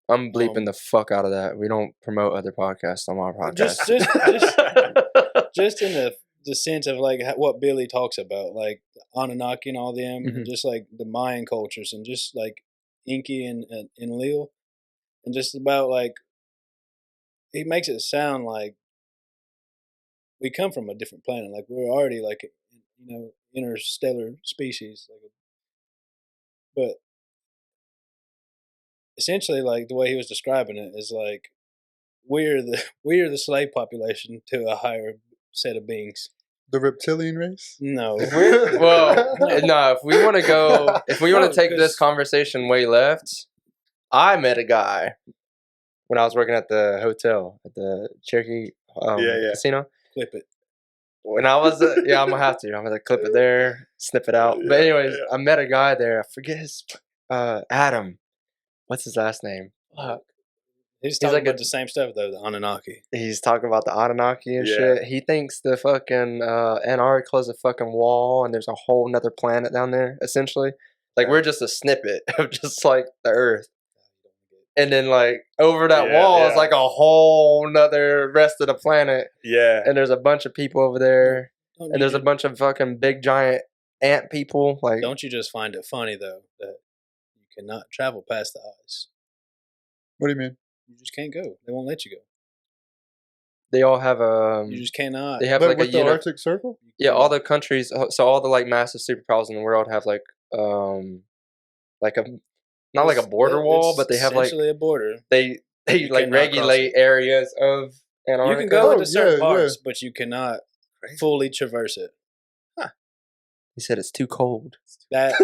I'm bleeping the fuck out of that. We don't promote other podcasts on our podcast. Just in the sense of like what Billy talks about, like Anunnaki and all them, and just like the Mayan cultures, and just like Inky and Lil. And just about like, he makes it sound like we come from a different planet. Like we're already like, interstellar species. But essentially, like the way he was describing it is like, we are the slave population to a higher set of beings. The reptilian race? No. If we want to take this conversation way left, I met a guy when I was working at the hotel at the Cherokee casino. Clip it. When I was, I'm gonna have to. I'm gonna clip it there, snip it out. But anyways, I met a guy there. I forget his Adam. What's his last name? Fuck. He's talking about the same stuff though. The Anunnaki. He's talking about the Anunnaki and shit. He thinks the fucking Antarctica is a fucking wall, and there's a whole nother planet down there. Essentially, like we're just a snippet of just like the Earth. And then, like, over that wall is, like, a whole nother rest of the planet. Yeah. And there's a bunch of people over there. And there's a bunch of fucking big, giant ant people. Like, don't you just find it funny, though, that you cannot travel past the ice? What do you mean? You just can't go. They won't let you go. They all have you just cannot. They have, like, with the Arctic Circle? Yeah, all the countries. So all the, like, massive superpowers in the world have, like a... Not like a border wall, but they have like essentially a border. They like regulate areas of Antarctica. You can go into certain parts, but you cannot fully traverse it. Huh. He said it's too cold. That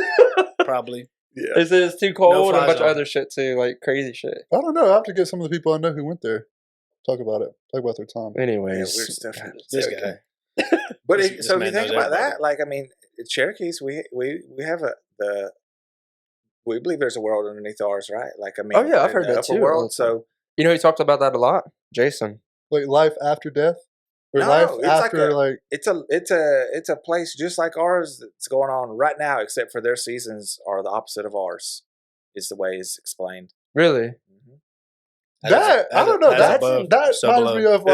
probably. Yeah. He said it's too cold and a bunch of other shit too, like crazy shit. I don't know. I have to get some of the people I know who went there. Talk about their time. Anyways, weird stuff. This guy. But so if you think about that, like I mean, Cherokees, we have we believe there's a world underneath ours, right? Like, I mean, I've heard that too. World, so he talked about that a lot, Jason. Like life after death, or life after it's a place just like ours that's going on right now, except for their seasons are the opposite of ours. Is the way it's explained. Really? Mm-hmm. I don't know. That reminds me of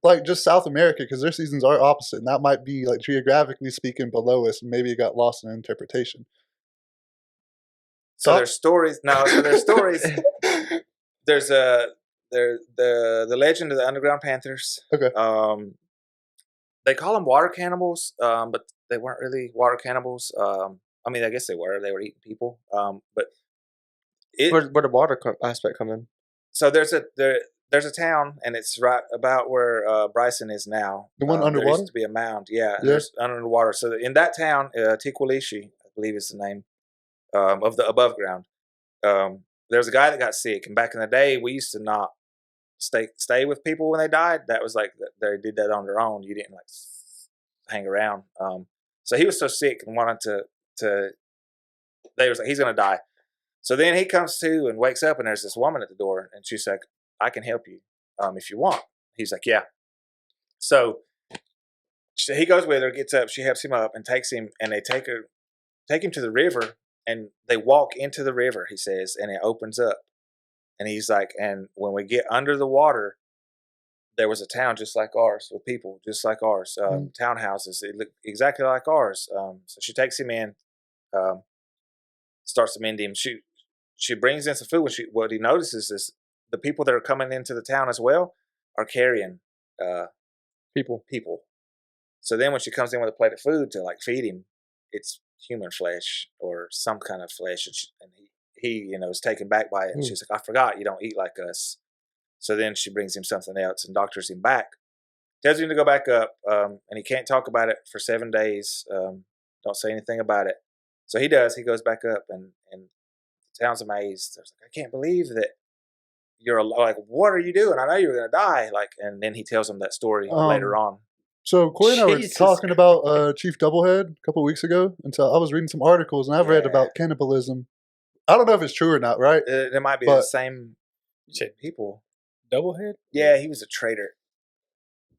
like just South America, because their seasons are opposite, and that might be like geographically speaking below us, and maybe it got lost in interpretation. So there's stories now. So there's stories. There's the legend of the Underground Panthers. Okay. They call them water cannibals, but they weren't really water cannibals. I mean, I guess they were. They were eating people. But where the water aspect come in? So there's there's a town, and it's right about where Bryson is now. The one There underwater? used to be a mound. Yeah, Yeah. there's underwater. So in that town, Tiquilishi, I believe is the name of the above ground. There's a guy that got sick, and back in the day, we used to not stay with people when they died. That was like they did that on their own. You didn't like hang around. So he was so sick and wanted to. They was like, he's gonna die. So then he comes to and wakes up, and there's this woman at the door, and she's like, I can help you if you want. He's like, yeah. So he goes with her, gets up, she helps him up, and takes him, and they take him to the river, and they walk into the river, he says, and it opens up. And he's like, and when we get under the water, there was a town just like ours, with people just like ours, townhouses. It looked exactly like ours. So she takes him in, starts to mend him. She brings in some food. What he notices is the people that are coming into the town as well are carrying people. So then when she comes in with a plate of food to like feed him, it's human flesh or some kind of flesh, and he is taken back by it. And she's like, I forgot you don't eat like us. So then she brings him something else and doctors him back. Tells him to go back up, and he can't talk about it for 7 days. Don't say anything about it. So he does. He goes back up, and the town's amazed. They're like, I can't believe that you're like, what are you doing? I know you were going to die. Like, and then he tells him that story later on. So Corey and I were Jesus talking about Chief Doublehead a couple of weeks ago, and so I was reading some articles, and I've read about cannibalism. I don't know if it's true or not, right? It might be the same people. Doublehead? Yeah, he was a traitor.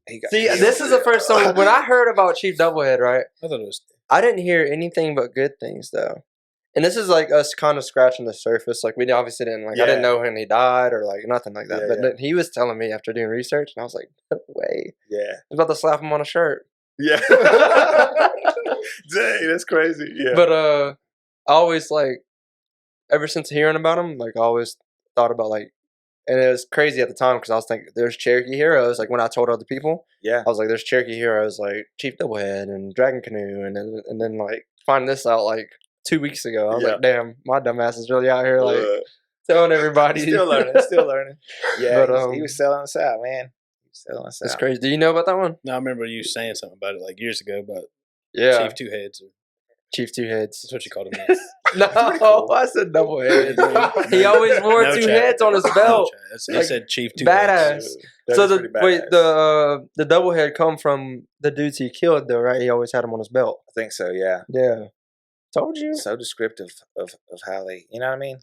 See, this is the first. So when I heard about Chief Doublehead, right? I thought it was. I didn't hear anything but good things though. And this is like us kind of scratching the surface. Like we obviously didn't I didn't know when he died or like nothing like that. But he was telling me after doing research, and I was like, no way. Yeah. I was about to slap him on a shirt. Yeah. Dang, that's crazy. Yeah. But I always ever since hearing about him, I always thought about and it was crazy at the time because I was thinking there's Cherokee heroes. Like when I told other people, I was like, there's Cherokee heroes like Chief Doublehead and Dragon Canoe, and then finding this out 2 weeks ago, I was like, damn, my dumb ass is really out here telling everybody. Still learning. Yeah, but, he was selling us out, man. He was selling us out. That's crazy. Do you know about that one? No, I remember you saying something about it years ago about Chief Two Heads. Chief Two Heads. That's what you called him now. No, cool. I said double head. He always wore two heads on his belt. He said Chief Two badass. Heads. So the double head come from the dudes he killed though, right? He always had them on his belt. I think so. Yeah. Yeah. Told you. So descriptive of how they, you know what I mean?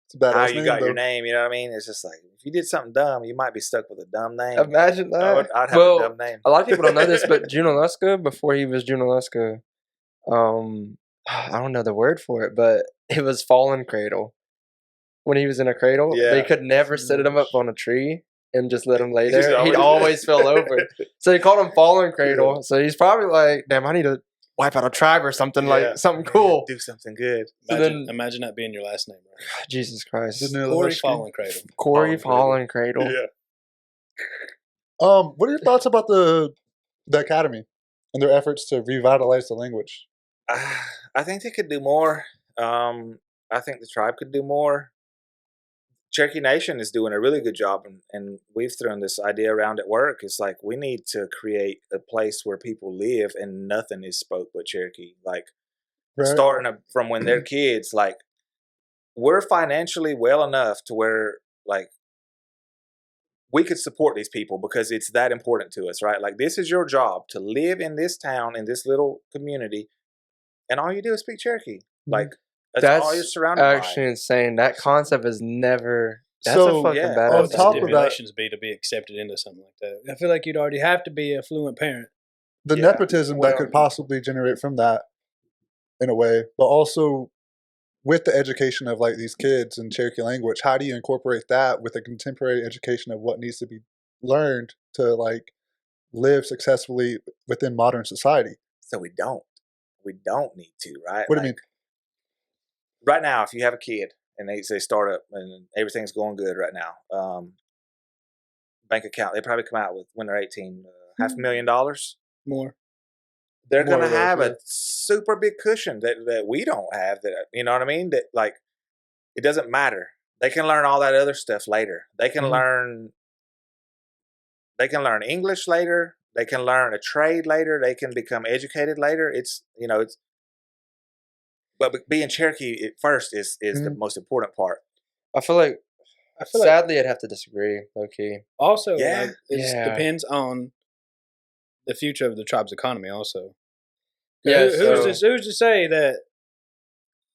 It's a badass how you name, got though. your name, you know what I mean? It's just if you did something dumb, you might be stuck with a dumb name. Imagine that. I'd have a dumb name. A lot of people don't know this, but Junaluska, before he was Junaluska, I don't know the word for it, but it was fallen cradle. When he was in a cradle, they could never set him up on a tree and just let him lay there. He'd always fell over. So they called him fallen cradle. Yeah. So he's probably damn, I need to wipe out a tribe or something, something cool. Do something good. Imagine that being your last name, right? Jesus Christ. Corey Fallen Cradle. Corey Fallen Cradle. Yeah. What are your thoughts about the Academy and their efforts to revitalize the language? I think they could do more. I think the tribe could do more. Cherokee Nation is doing a really good job, and we've thrown this idea around at work. It's we need to create a place where people live and nothing is spoke but Cherokee. Starting from when they're kids, we're financially well enough to where we could support these people because it's that important to us, right? This is your job to live in this town, in this little community, and all you do is speak Cherokee. That's all you're surrounded by. That's actually insane. That concept is never. That's so, a fucking bad. On top of that, be to be accepted into something like that. I feel like you'd already have to be a fluent parent. The nepotism that could possibly generate from that, in a way, but also with the education of these kids in Cherokee language, how do you incorporate that with a contemporary education of what needs to be learned to live successfully within modern society? So we don't need to, right? What do you mean? Right now, if you have a kid and they start up and everything's going good right now, bank account, they probably come out with, when they're 18, $500,000 more. They're going to have a super big cushion that we don't have. That, you know what I mean? That it doesn't matter They can learn all that other stuff later. They can learn English later. They can learn a trade later. They can become educated later. But being Cherokee at first is the most important part. I feel like sadly I'd have to disagree, low key. Also, Yeah. it depends on the future of the tribe's economy. Also, Yeah, who's to say that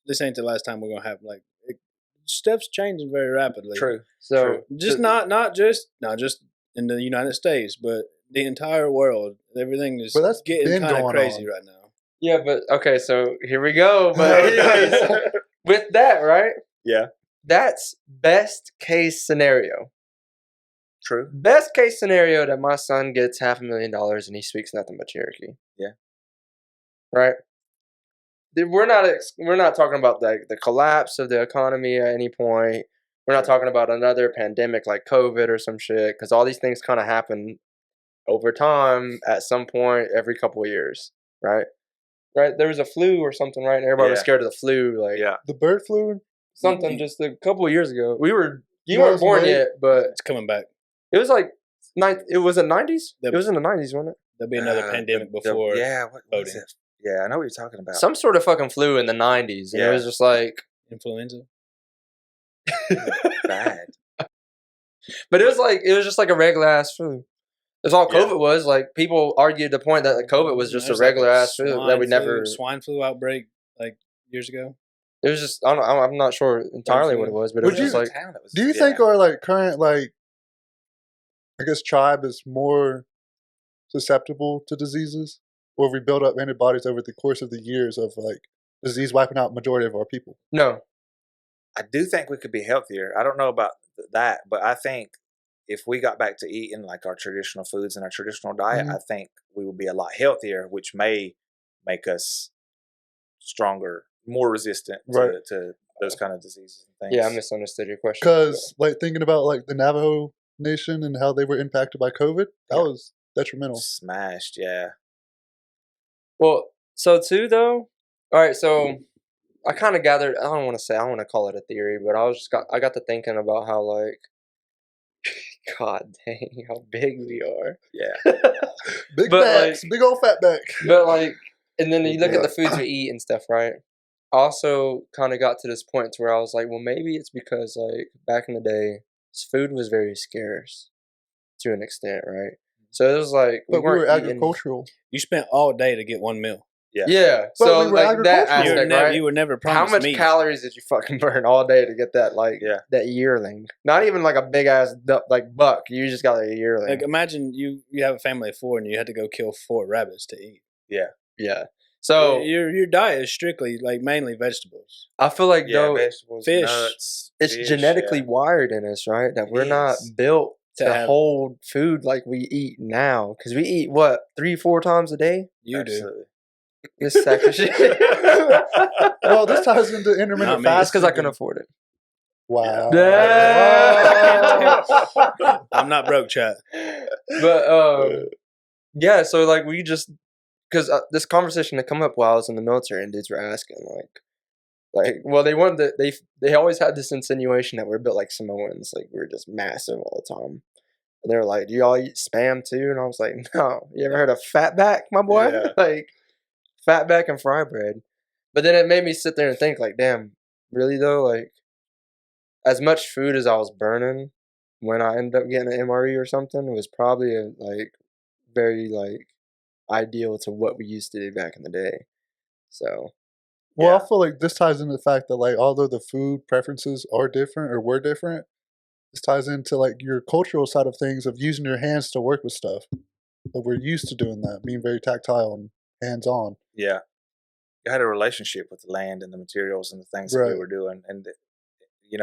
this ain't the last time we're gonna have stuff's changing very rapidly. True. So Just not just in the United States, but the entire world. Everything is getting kind of crazy right now. Yeah, but okay, so here we go. But anyways, with that, right? Yeah. That's best case scenario. True. Best case scenario that my son gets $500,000 and he speaks nothing but Cherokee. Yeah. Right? We're not talking about the collapse of the economy at any point. We're not talking about another pandemic like COVID or some shit, because all these things kind of happen over time at some point every couple of years, right? Right? There was a flu or something, right? And everybody was scared of the flu, the bird flu, something just a couple of years ago. You weren't born yet, but it's coming back. it was like it was in the 90s. It was in the 90s, wasn't it? There'll be another pandemic before. What was it? Yeah, I know what you're talking about. Some sort of fucking flu in the 90s, and it was just like influenza. Bad. But it was just like a regular ass flu. That's all COVID was. Like, people argued the point that COVID was just a regular ass flu that we never swine flu outbreak like years ago. It was just I'm not sure entirely what it was, but it was just like. Do you think our current I guess tribe is more susceptible to diseases, or we build up antibodies over the course of the years of disease wiping out majority of our people? No, I do think we could be healthier. I don't know about that, but I think if we got back to eating like our traditional foods and our traditional diet, I think we would be a lot healthier, which may make us stronger, more resistant to those kind of diseases and things. Yeah, I misunderstood your question. Because thinking about the Navajo Nation and how they were impacted by COVID, that was detrimental. Smashed, yeah. Well, so too though. All right, so I kind of gathered. I don't want to call it a theory, but I got to thinking about how God dang, how big we are. Yeah. Big backs, big old fat back. But and then you look at the foods we eat and stuff, right? I also kind of got to this point to where I was like, well, maybe it's because back in the day, food was very scarce to an extent, right? So it was but we were agricultural. You spent all day to get one meal. Yeah. But So we were that aspect, right? You were never How promised much meat. calories did you fucking burn all day to get that that yearling? Not even a big ass buck. You just got a yearling. Imagine you have a family of 4 and you had to go kill 4 rabbits to eat. Yeah. Yeah. So your diet is strictly mainly vegetables. I feel like though vegetables, fish, nuts, it's genetically wired in us, right? That we're not built to hold food like we eat now, because we eat what 3-4 times a day. You Absolutely. do. This sack of shit. Well, this ties into intermittent fasting. That's because I can afford it. Wow. Yeah. I'm not broke, chat. But yeah, so we just because this conversation had come up while I was in the military, and dudes were asking well, they wanted they always had this insinuation that we're built like Samoans, we're just massive all the time. And they were like, "Do y'all eat spam too?" And I was like, "No, you ever heard of fatback, my boy? Yeah. Fatback and fry bread." But then it made me sit there and think, damn, really though, as much food as I was burning when I ended up getting an MRE or something was probably very ideal to what we used to do back in the day. So. Well, I feel like this ties into the fact that although the food preferences are different or were different, this ties into your cultural side of things of using your hands to work with stuff. We're used to doing that, being very tactile and hands-on. Yeah. You had a relationship with the land and the materials and the things that we were doing. And,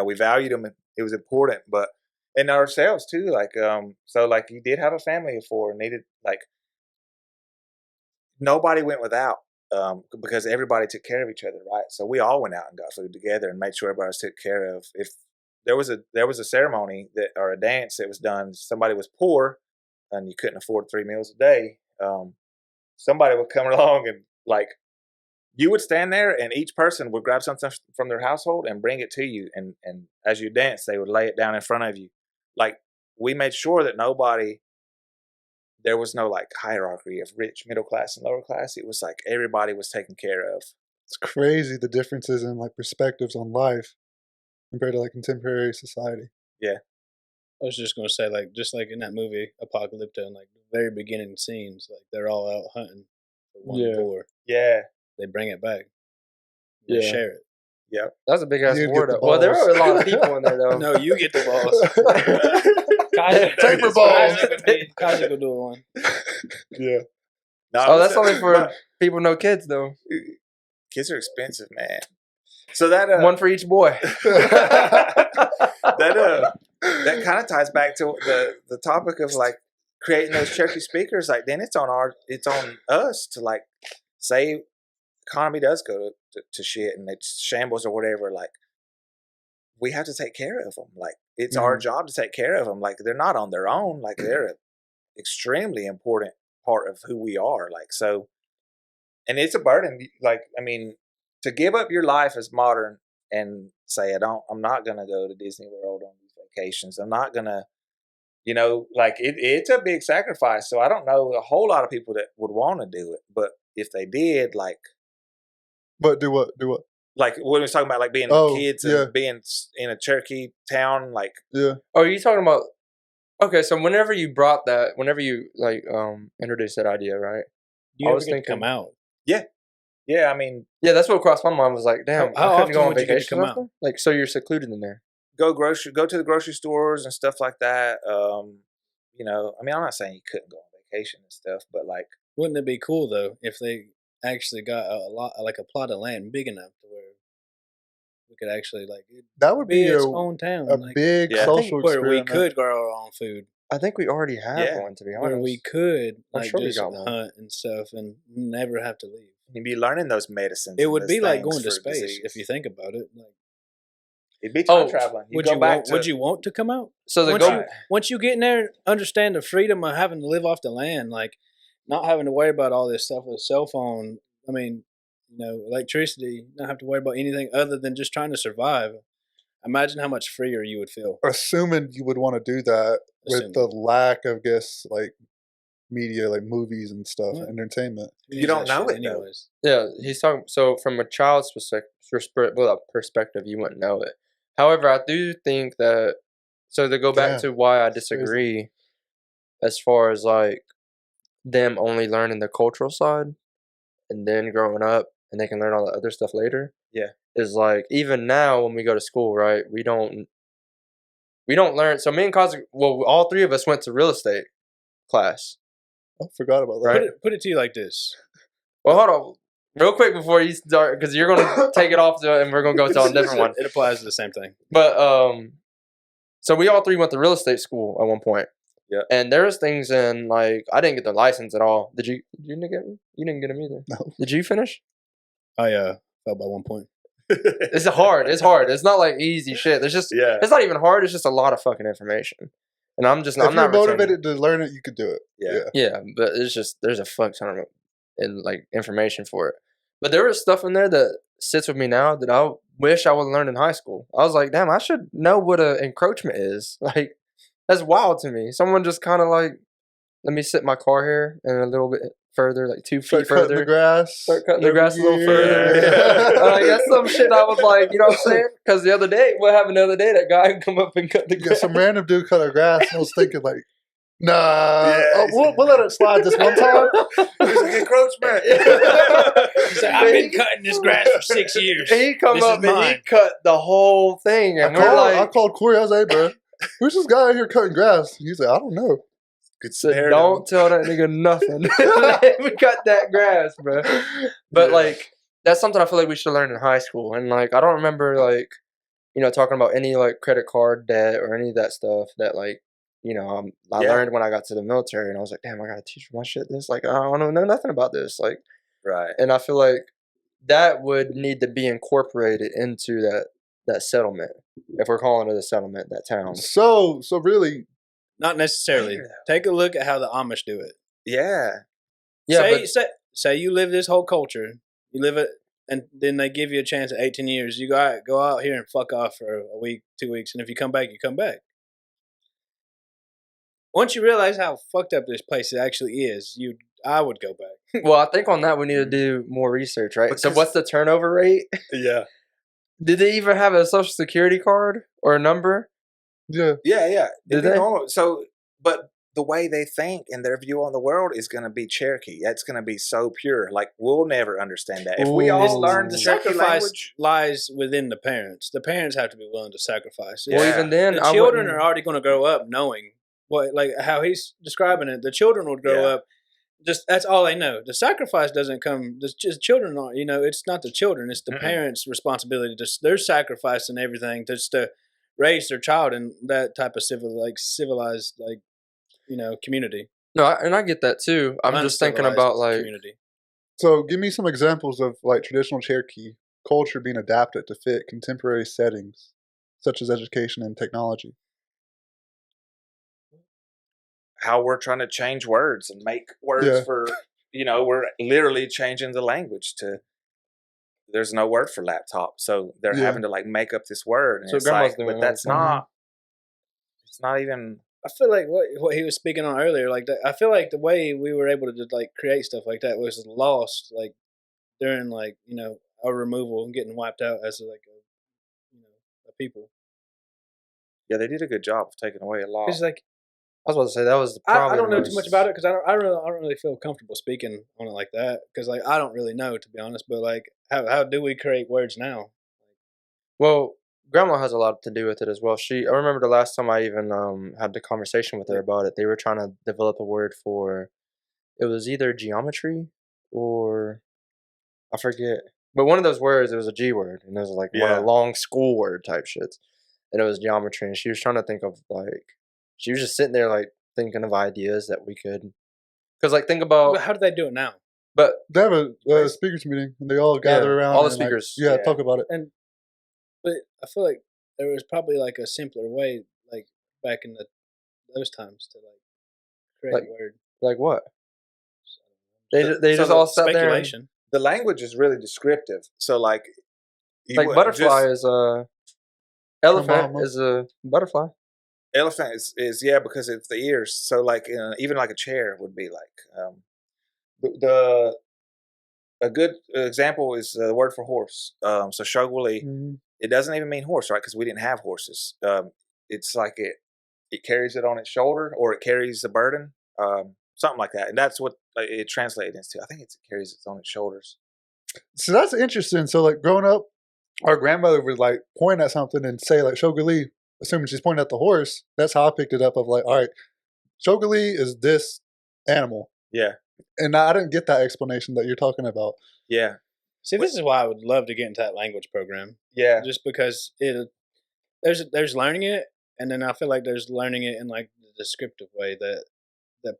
we valued them. And it was important, but in ourselves too. So you did have a family of 4 and needed, nobody went without. Because everybody took care of each other, right? So we all went out and got food together and made sure everybody was taken care of. If there was a ceremony or a dance that was done, somebody was poor and you couldn't afford 3 meals a day, somebody would come along and you would stand there, and each person would grab something from their household and bring it to you. And as you dance, they would lay it down in front of you. Like, we made sure that there was no like hierarchy of rich, middle class, and lower class. It was like everybody was taken care of. It's crazy the differences in like perspectives on life compared to like contemporary society. Yeah. I was just gonna say, like, just like in that movie Apocalypto, in like the very beginning scenes, like they're all out hunting for one boar. Yeah. They bring it back. They share it. Yep. That was a big ass You'd war. get the Well, there balls. were a lot of people in there though. No, you get the balls. Taper balls. Kaji will do one. Yeah. No, Oh, that's only for people with no kids though. kids are expensive, man. So that One for each boy. that kind of ties back to the topic of like creating those Cherokee speakers. Like, then it's on us to like say economy does go to shit and it's shambles or whatever. Like, we have to take care of them. Like, it's our job to take care of them. Like, they're not on their own. Like, they're an extremely important part of who we are. Like, so, and it's a burden. Like, I mean, to give up your life as modern and say, I'm not going to go to Disney World on these vacations. I'm not going to, like it's a big sacrifice. So I don't know a whole lot of people that would want to do it, but if they did, like. But do what? Like when we was talking about like being kids and being in a Cherokee town, like. Yeah. Oh, are you talking about? Okay, so whenever you like introduced that idea, right? You ever get to come out? Yeah, I mean. Yeah, that's what crossed my mind. Was like, damn, how I couldn't often go on would you get to vacation. come out? Like, so you're secluded in there. Go to the grocery stores and stuff like that. I mean, I'm not saying you couldn't go on vacation and stuff, but like. Wouldn't it be cool though if they actually got a plot of land big enough to where we could actually like that would be its own town, a like, big social where experiment. we could grow our own food. I think we already have one, to be honest. Where we could I'm like sure we just got one. hunt and stuff and never have to leave. You'd be learning those medicines. It would those be like things going to for space disease. if you think about it. Like, it'd be time traveling. Would you want to come out? So once you get in there, understand the freedom of having to live off the land, like not having to worry about all this stuff with a cell phone. I mean, electricity, not have to worry about anything other than just trying to survive. Imagine how much freer you would feel. Assuming you would want to do that with the lack of, like media, like movies and stuff, entertainment. You don't know it anyways. Yeah, he's talking. So from a child's perspective, you wouldn't know it. However, I do think that. So to go back to why I disagree, as far as like them only learning the cultural side, and then growing up, and they can learn all the other stuff later. Yeah, is like even now when we go to school, right? We don't learn. So me and Kazi, all three of us went to real estate class. I forgot about that. Right. Put it to you like this. Well, hold on, real quick before you start, because you're gonna take it off and we're gonna go to a different one. It applies to the same thing. But so we all three went to real estate school at one point. Yeah. And there's things in like I didn't get the license at all. Did you? You didn't get me? You didn't get them either. No. Did you finish? I fell by 1 point. It's hard. It's hard. It's not like easy shit. There's just it's not even hard. It's just a lot of fucking information. And I'm not motivated to learn it, you could do it. Yeah, but it's just there's a fuck ton of like information for it. But there was stuff in there that sits with me now that I wish I would have learned in high school. I was like, damn, I should know what an encroachment is. Like that's wild to me. Someone just kind of like let me sit my car here and a little bit further, like 2 feet further. Cutting the grass. Start cutting the grass a little further. Yeah. Like, that's some shit I was like, you know what I'm saying? Because what happened the other day? That guy come up and cut the grass. Some random dude cut our grass, and I was thinking like, nah, we'll let it slide this one time. It's an encroachment. He's like, I've been cutting this grass for 6 years. He come up and he cut the whole thing, and I called Corey. I was like, hey, bro, who's this guy out here cutting grass? He's like, I don't know. So don't tell that nigga nothing. We cut that grass, bro. But like that's something I feel like we should learn in high school. And like I don't remember like talking about any like credit card debt or any of that stuff that like I learned when I got to the military, and I was like, damn, I gotta teach my shit this. Like I don't know nothing about this. Like right. And I feel like that would need to be incorporated into that settlement, if we're calling it a settlement, that town. So really. Not necessarily. Take a look at how the Amish do it. Yeah. Say you live this whole culture. You live it and then they give you a chance at 18 years. You go out here and fuck off for a week, 2 weeks, and if you come back, you come back. Once you realize how fucked up this place actually is, I would go back. Well, I think on that we need to do more research, right? So what's the turnover rate? Yeah. Did they even have a social security card or a number? Yeah. Yeah. Did they? Normal. So, but the way they think and their view on the world is going to be Cherokee. That's going to be so pure. Like, we'll never understand that. If we all learn The the Cherokee sacrifice language, lies within the parents. The parents have to be willing to sacrifice. Well, Yeah. even then, The I children wouldn't- are already going to grow up knowing what, like how he's describing it. The children would grow up. Just that's all they know. The sacrifice doesn't come. Just children aren't. It's not the children. It's the parents' responsibility. They're sacrificing everything just to raise their child in that type of civilized community. No, and I get that too. I'm just thinking about like community. So give me some examples of like traditional Cherokee culture being adapted to fit contemporary settings, such as education and technology. how we're trying to change words and make words for, we're literally changing the language to, there's no word for laptop. So they're having to like make up this word. And So it's grandma's like, doing but it. that's not, it's not even. I feel like what he was speaking on earlier, like that. I feel like the way we were able to like create stuff like that was lost, like during like our removal and getting wiped out as like a people. Yeah, they did a good job of taking away a lot. It's like I was about to say that was the problem. I don't know too much about it because I don't really feel comfortable speaking on it like that because like I don't really know, to be honest. But like how do we create words now? Well, Grandma has a lot to do with it as well. I remember the last time I even had the conversation with her about it. They were trying to develop a word for, it was either geometry or I forget, but one of those words, it was a G word, and it was like one of the long school word type shits, and it was geometry. And she was trying to think of like, she was just sitting there like thinking of ideas that we could, because like think about. But how do they do it now? But they have a speakers meeting and they all gather around. All the and, speakers. like, talk about it. But I feel like there was probably like a simpler way, like back in those times, to like create a word. Like what? They just all sat there. And, the language is really descriptive. So like butterfly is a elephant is a butterfly. Elephant is because it's the ears. So like even like a chair would be like a good example is the word for horse. So shogwili, it doesn't even mean horse, right? Because we didn't have horses. It's like it carries it on its shoulder, or it carries the burden, something like that. And that's what it translated into. I think it carries it on its shoulders. So that's interesting. So like growing up, our grandmother would like point at something and say like shogwili, assuming she's pointing at the horse. That's how I picked it up of like, all right, shogwili is this animal. Yeah. And I didn't get that explanation that you're talking about. Yeah. See, this is why I would love to get into that language program. Yeah. Just because there's learning it, and then I feel like there's learning it in like the descriptive way that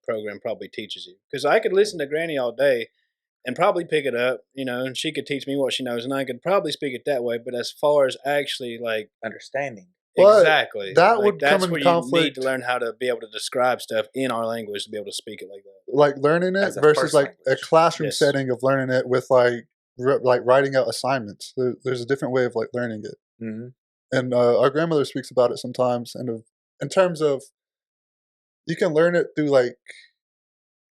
program probably teaches you. Because I could listen to Granny all day and probably pick it up, and she could teach me what she knows, and I could probably speak it that way. But as far as actually like understanding, exactly, that like, would that's come in where conflict. you need to learn how to be able to describe stuff in our language to be able to speak it like that. Like learning it versus like a classroom setting of learning it with like writing out assignments. There's a different way of like learning it. Mm-hmm. And our grandmother speaks about it sometimes, and in terms of you can learn it through like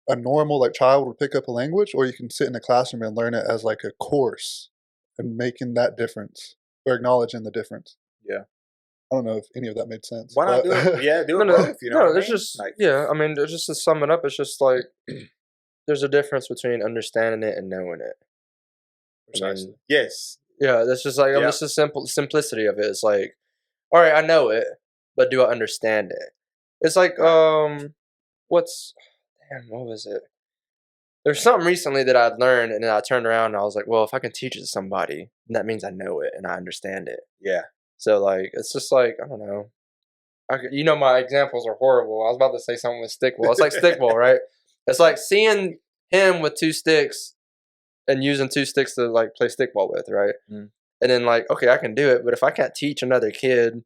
a normal like child would pick up a language, or you can sit in a classroom and learn it as like a course and making that difference or acknowledging the difference. Yeah. I don't know if any of that made sense. Why not do it? Yeah, do it both. It's just I mean, just to sum it up, it's just like there's a difference between understanding it and knowing it. Precisely. Yes. Yeah, that's just like just the simplicity of it. It's like, all right, I know it, but do I understand it? It's like what was it? There's something recently that I'd learned, and then I turned around and I was like, well, if I can teach it to somebody, then that means I know it and I understand it. Yeah. So like, it's just like, I don't know. My examples are horrible. I was about to say something with stickball. It's like stickball, right? It's like seeing him with two sticks and using two sticks to like play stickball with, right? Mm. And then like, okay, I can do it, but if I can't teach another kid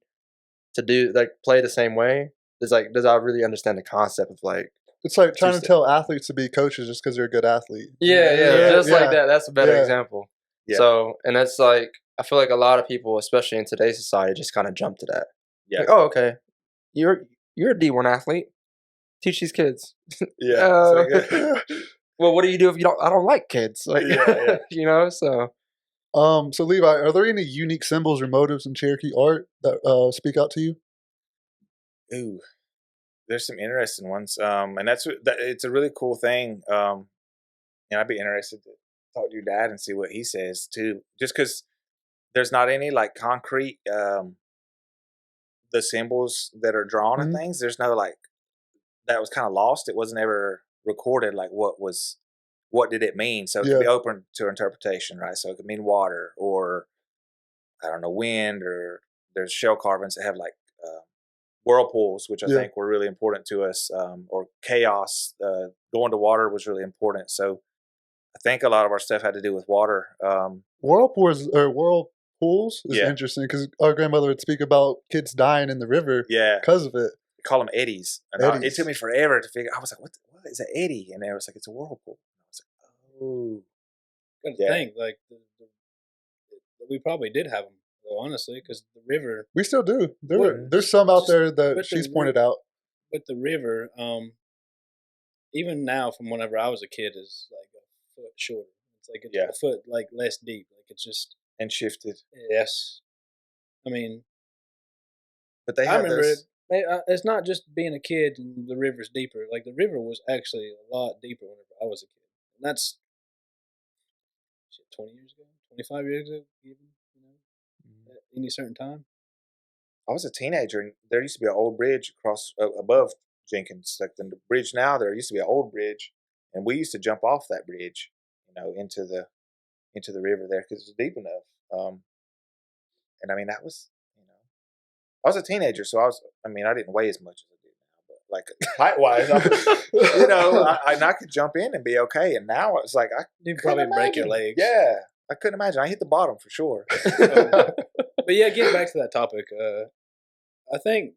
to do like play the same way, it's like, does I really understand the concept of like? It's like trying to tell athletes to be coaches just because they're a good athlete. Yeah, just like that. That's a better example. Yeah. So, and that's like, I feel like a lot of people, especially in today's society, just kind of jump to that. Yeah. Like, oh, okay, you're a D1 athlete. Teach these kids. Yeah. Well, what do you do if you don't? I don't like kids. Like, Yeah. you know. So, So Levi, are there any unique symbols or motives in Cherokee art that speak out to you? Ooh, there's some interesting ones. And it's a really cool thing. And I'd be interested to talk to your dad and see what he says too. Just because there's not any like concrete the symbols that are drawn and things. There's no like that was kind of lost. It wasn't ever recorded like what did it mean. So it could be open to interpretation, right? So it could mean water or I don't know, wind, or there's shell carvings that have like whirlpools, which I think were really important to us, or chaos. Going to water was really important. So I think a lot of our stuff had to do with water. Whirlpools is interesting because our grandmother would speak about kids dying in the river because of it. They call them eddies. And it took me forever to figure. I was like, what is an eddy? And they was like, it's a whirlpool. I was like, oh. Got to think, like, we probably did have them, though, honestly, because the river. We still do. There's some out there that she's pointed out. But the river, even now, from whenever I was a kid, is like a foot shorter. It's like a foot like less deep. Like it's just and shifted. Yes, I mean, but I remember it. It's not just being a kid and the river's deeper. Like the river was actually a lot deeper whenever I was a kid, and that's 20 years ago, 25 years ago, even, at any certain time. I was a teenager, and there used to be an old bridge across above Jenkins. Like the bridge now, there used to be an old bridge, and we used to jump off that bridge, into the river there because it was deep enough. And I mean, that was, I was a teenager, so I didn't weigh as much as I do now, but like height-wise, I could jump in and be okay. And now it's like you'd probably break your legs. Yeah, I couldn't imagine. I hit the bottom for sure. But yeah, getting back to that topic, I think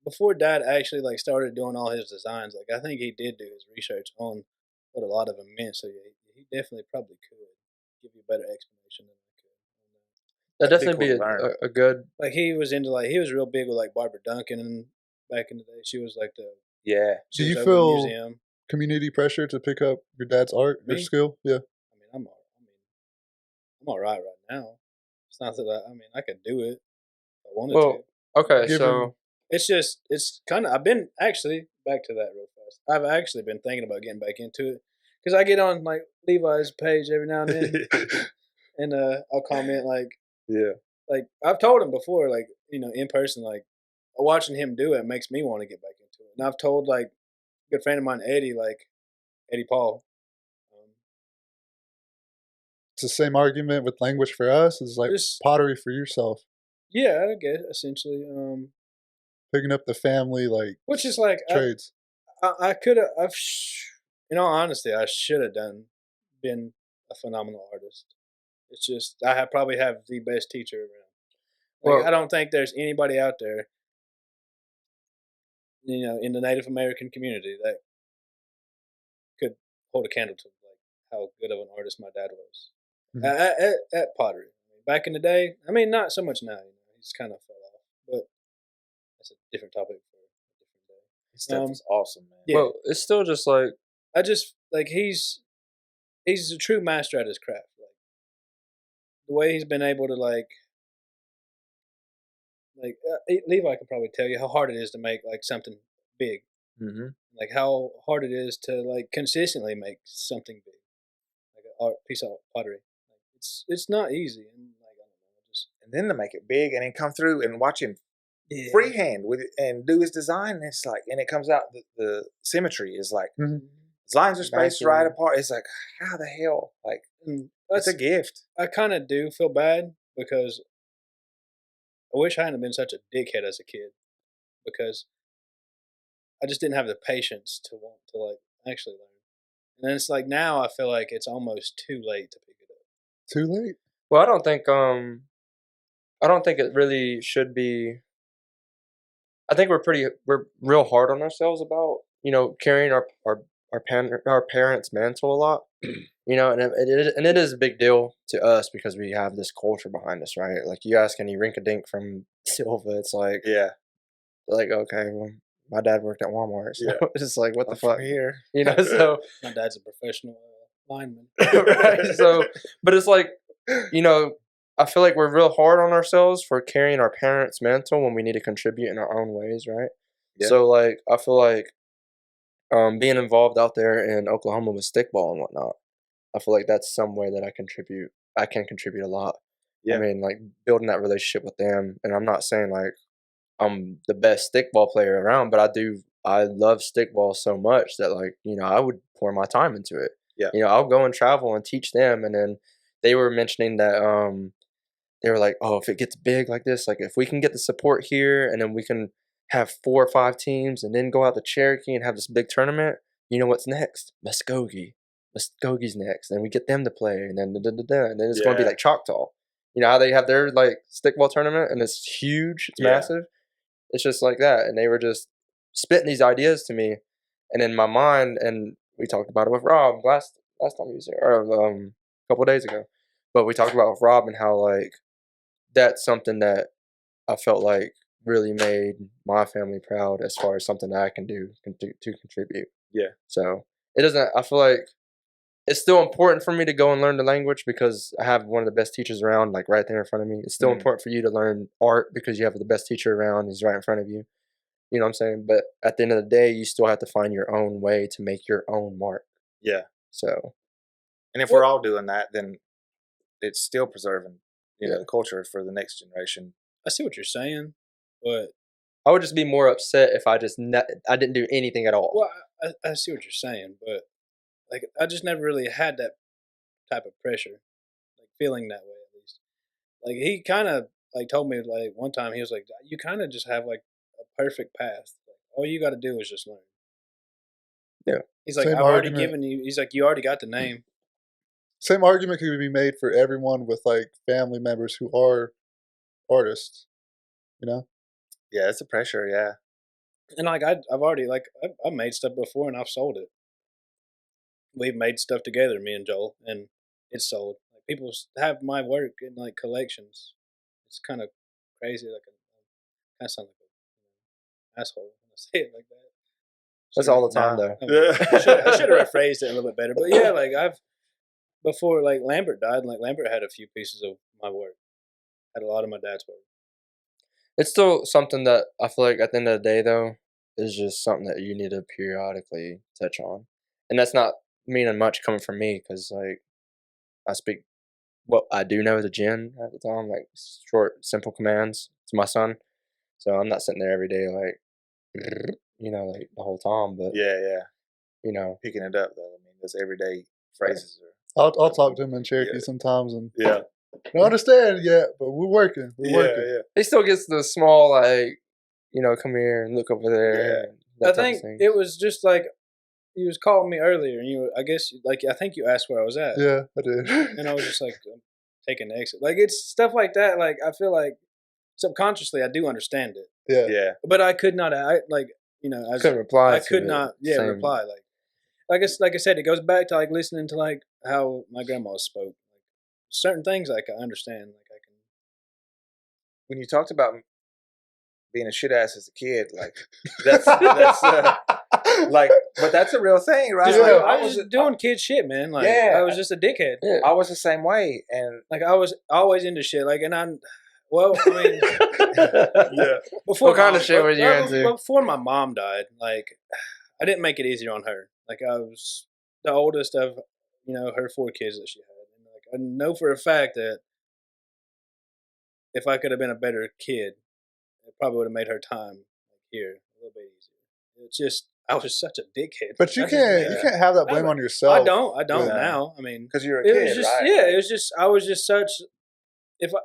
before Dad actually like started doing all his designs, like I think he did do his research on what a lot of them meant. So he definitely probably could give you a better explanation than I could. That'd definitely be a good. Like he was real big with like Barbara Duncan, and back in the day, she was like the Do you feel community pressure to pick up your dad's art or skill? Yeah. I'm all right now. It's not that I could do it if I wanted to. Okay, so it's kind of, I've been actually, back to that real fast, I've actually been thinking about getting back into it, because I get on like Levi's page every now and then, and I'll comment like I've told him before, like, in person, like watching him do it makes me want to get back into it. And I've told like a good friend of mine, Eddie Paul. It's the same argument with language for us. It's like pottery for yourself. Yeah, I guess essentially. Picking up the family which is like trades. I could have. In all honesty, I should have been a phenomenal artist. It's just I probably have the best teacher around. I don't think there's anybody out there, in the Native American community that could hold a candle to like how good of an artist my dad was at pottery. Back in the day, not so much now. He's kind of fell off, but that's a different topic for a different day. His stuff is awesome, man. Yeah. Well, it's still just like I just like he's a true master at his craft. Like the way he's been able to Levi could probably tell you how hard it is to make like something big. Mm-hmm. Like how hard it is to like consistently make something big, like a piece of pottery. It's not easy, and like I don't know, and then to make it big and then come through and watch him freehand with it and do his design. And it's like, and it comes out the symmetry is like his lines are spaced right apart. It's like, how the hell? Like that's a gift. I kind of do feel bad because I wish I hadn't been such a dickhead as a kid, because I just didn't have the patience to want to like actually learn. And then it's like now I feel like it's almost too late to pick it up. Too late? Well, I don't think it really should be. I think we're real hard on ourselves about carrying our parents' mantle a lot. You know, and it is a big deal to us because we have this culture behind us, right? Like you ask any rink-a-dink from Silva, it's like, Yeah. like okay, well, my dad worked at Walmart, so Yeah. it's just like, what the I'm from fuck, here. you know? So My dad's a professional lineman. right, so, but it's like, you know, I feel like we're real hard on ourselves for carrying our parents' mantle when we need to contribute in our own ways, right? Yeah. So like, I feel like being involved out there in Oklahoma with stickball and whatnot, I feel like that's some way that I contribute. I can contribute a lot. Yeah. I mean, like building that relationship with them, and I'm not saying like I'm the best stickball player around, but I love stickball so much that like, you know, I would pour my time into it. Yeah. You know, I'll go and travel and teach them, and then they were mentioning that they were like, oh, if it gets big like this, like if we can get the support here, and then we can have 4 or 5 teams, and then go out to Cherokee and have this big tournament. You know what's next? Muskogee's next, and we get them to play, and then and then it's going to be Yeah. like Choctaw. You know how they have their like stickball tournament, and it's huge, it's Yeah. massive. It's just like that, and they were just spitting these ideas to me, and in my mind, and we talked about it with Rob last time he was here, or a couple of days ago. But we talked about with Rob and how like that's something that I felt like really made my family proud as far as something that I can do to contribute. Yeah. So it doesn't. I feel like it's still important for me to go and learn the language because I have one of the best teachers around, like right there in front of me. It's still important for you to learn art because you have the best teacher around. He's right in front of you. You know what I'm saying? But at the end of the day, you still have to find your own way to make your own mark. Yeah. So, And if we're all doing that, then it's still preserving, you know, Yeah. the culture for the next generation. I see what you're saying, but I would just be more upset if I just I didn't do anything at all. well, I see what you're saying, but like I just never really had that type of pressure, like feeling that way at least. Like he kind of like told me like one time he was like, you kind of just have like a perfect path. Like, all you got to do is just learn. Yeah. He's like, Same I've already argument. given you. He's like, you already got the name. Same argument could be made for everyone with like family members who are artists. You know? Yeah, it's a pressure. Yeah. And like I've already like I've made stuff before and I've sold it. We've made stuff together, me and Joel, and it's sold. Like people have my work in like collections. It's kind of crazy. Like I sound like an asshole when I say it like that. That's all the time, Nah. though. I should have rephrased it a little bit better. But yeah, like I've before like Lambert died, and like Lambert had a few pieces of my work, had a lot of my dad's work. It's still something that I feel like at the end of the day, though, is just something that you need to periodically touch on. And that's not meaning much coming from me because, like, I speak what I do know as a Jin at the time, like short, simple commands to my son. So I'm not sitting there every day, like, you know, like the whole time. But, Yeah. Yeah. you know, Picking it up though. I mean, those everyday phrases are. I'll talk to him in Cherokee sometimes and Yeah. I don't understand yet, but we're working. We're working. Yeah. he still gets the small, like, you know, come here and look over there. Yeah. And that I type of think thing. it was just like you was calling me earlier, and I guess like I think you asked where I was at, Yeah, I did. and I was just like I'm taking the exit. Like it's stuff like that. Like I feel like subconsciously I do understand it, Yeah. Yeah. but I could not. I like I couldn't reply. I could to not. it. Yeah, Same. reply like I said. It goes back to like listening to like how my grandma spoke. Like certain things like I understand. Like I can. When you talked about being a shit ass as a kid, like that's like, but that's a real thing, right? Just, Yeah. like, I was just doing kid shit, man. Like Yeah. I was just a dickhead. Yeah. I was the same way, and Like I was always into shit. Like and I'm. Well, I mean, yeah, before What kind of mom- shit were you well, into? Before my mom died, like I didn't make it easier on her. Like I was the oldest of her 4 kids that she had, and like I know for a fact that if I could have been a better kid, it probably would have made her time here a little bit easier. It's just I was such a dickhead. But you I just made- can't have that blame on yourself. I don't Yeah. now. I mean, because you're a it kid, was just right? it was just I was just such. If I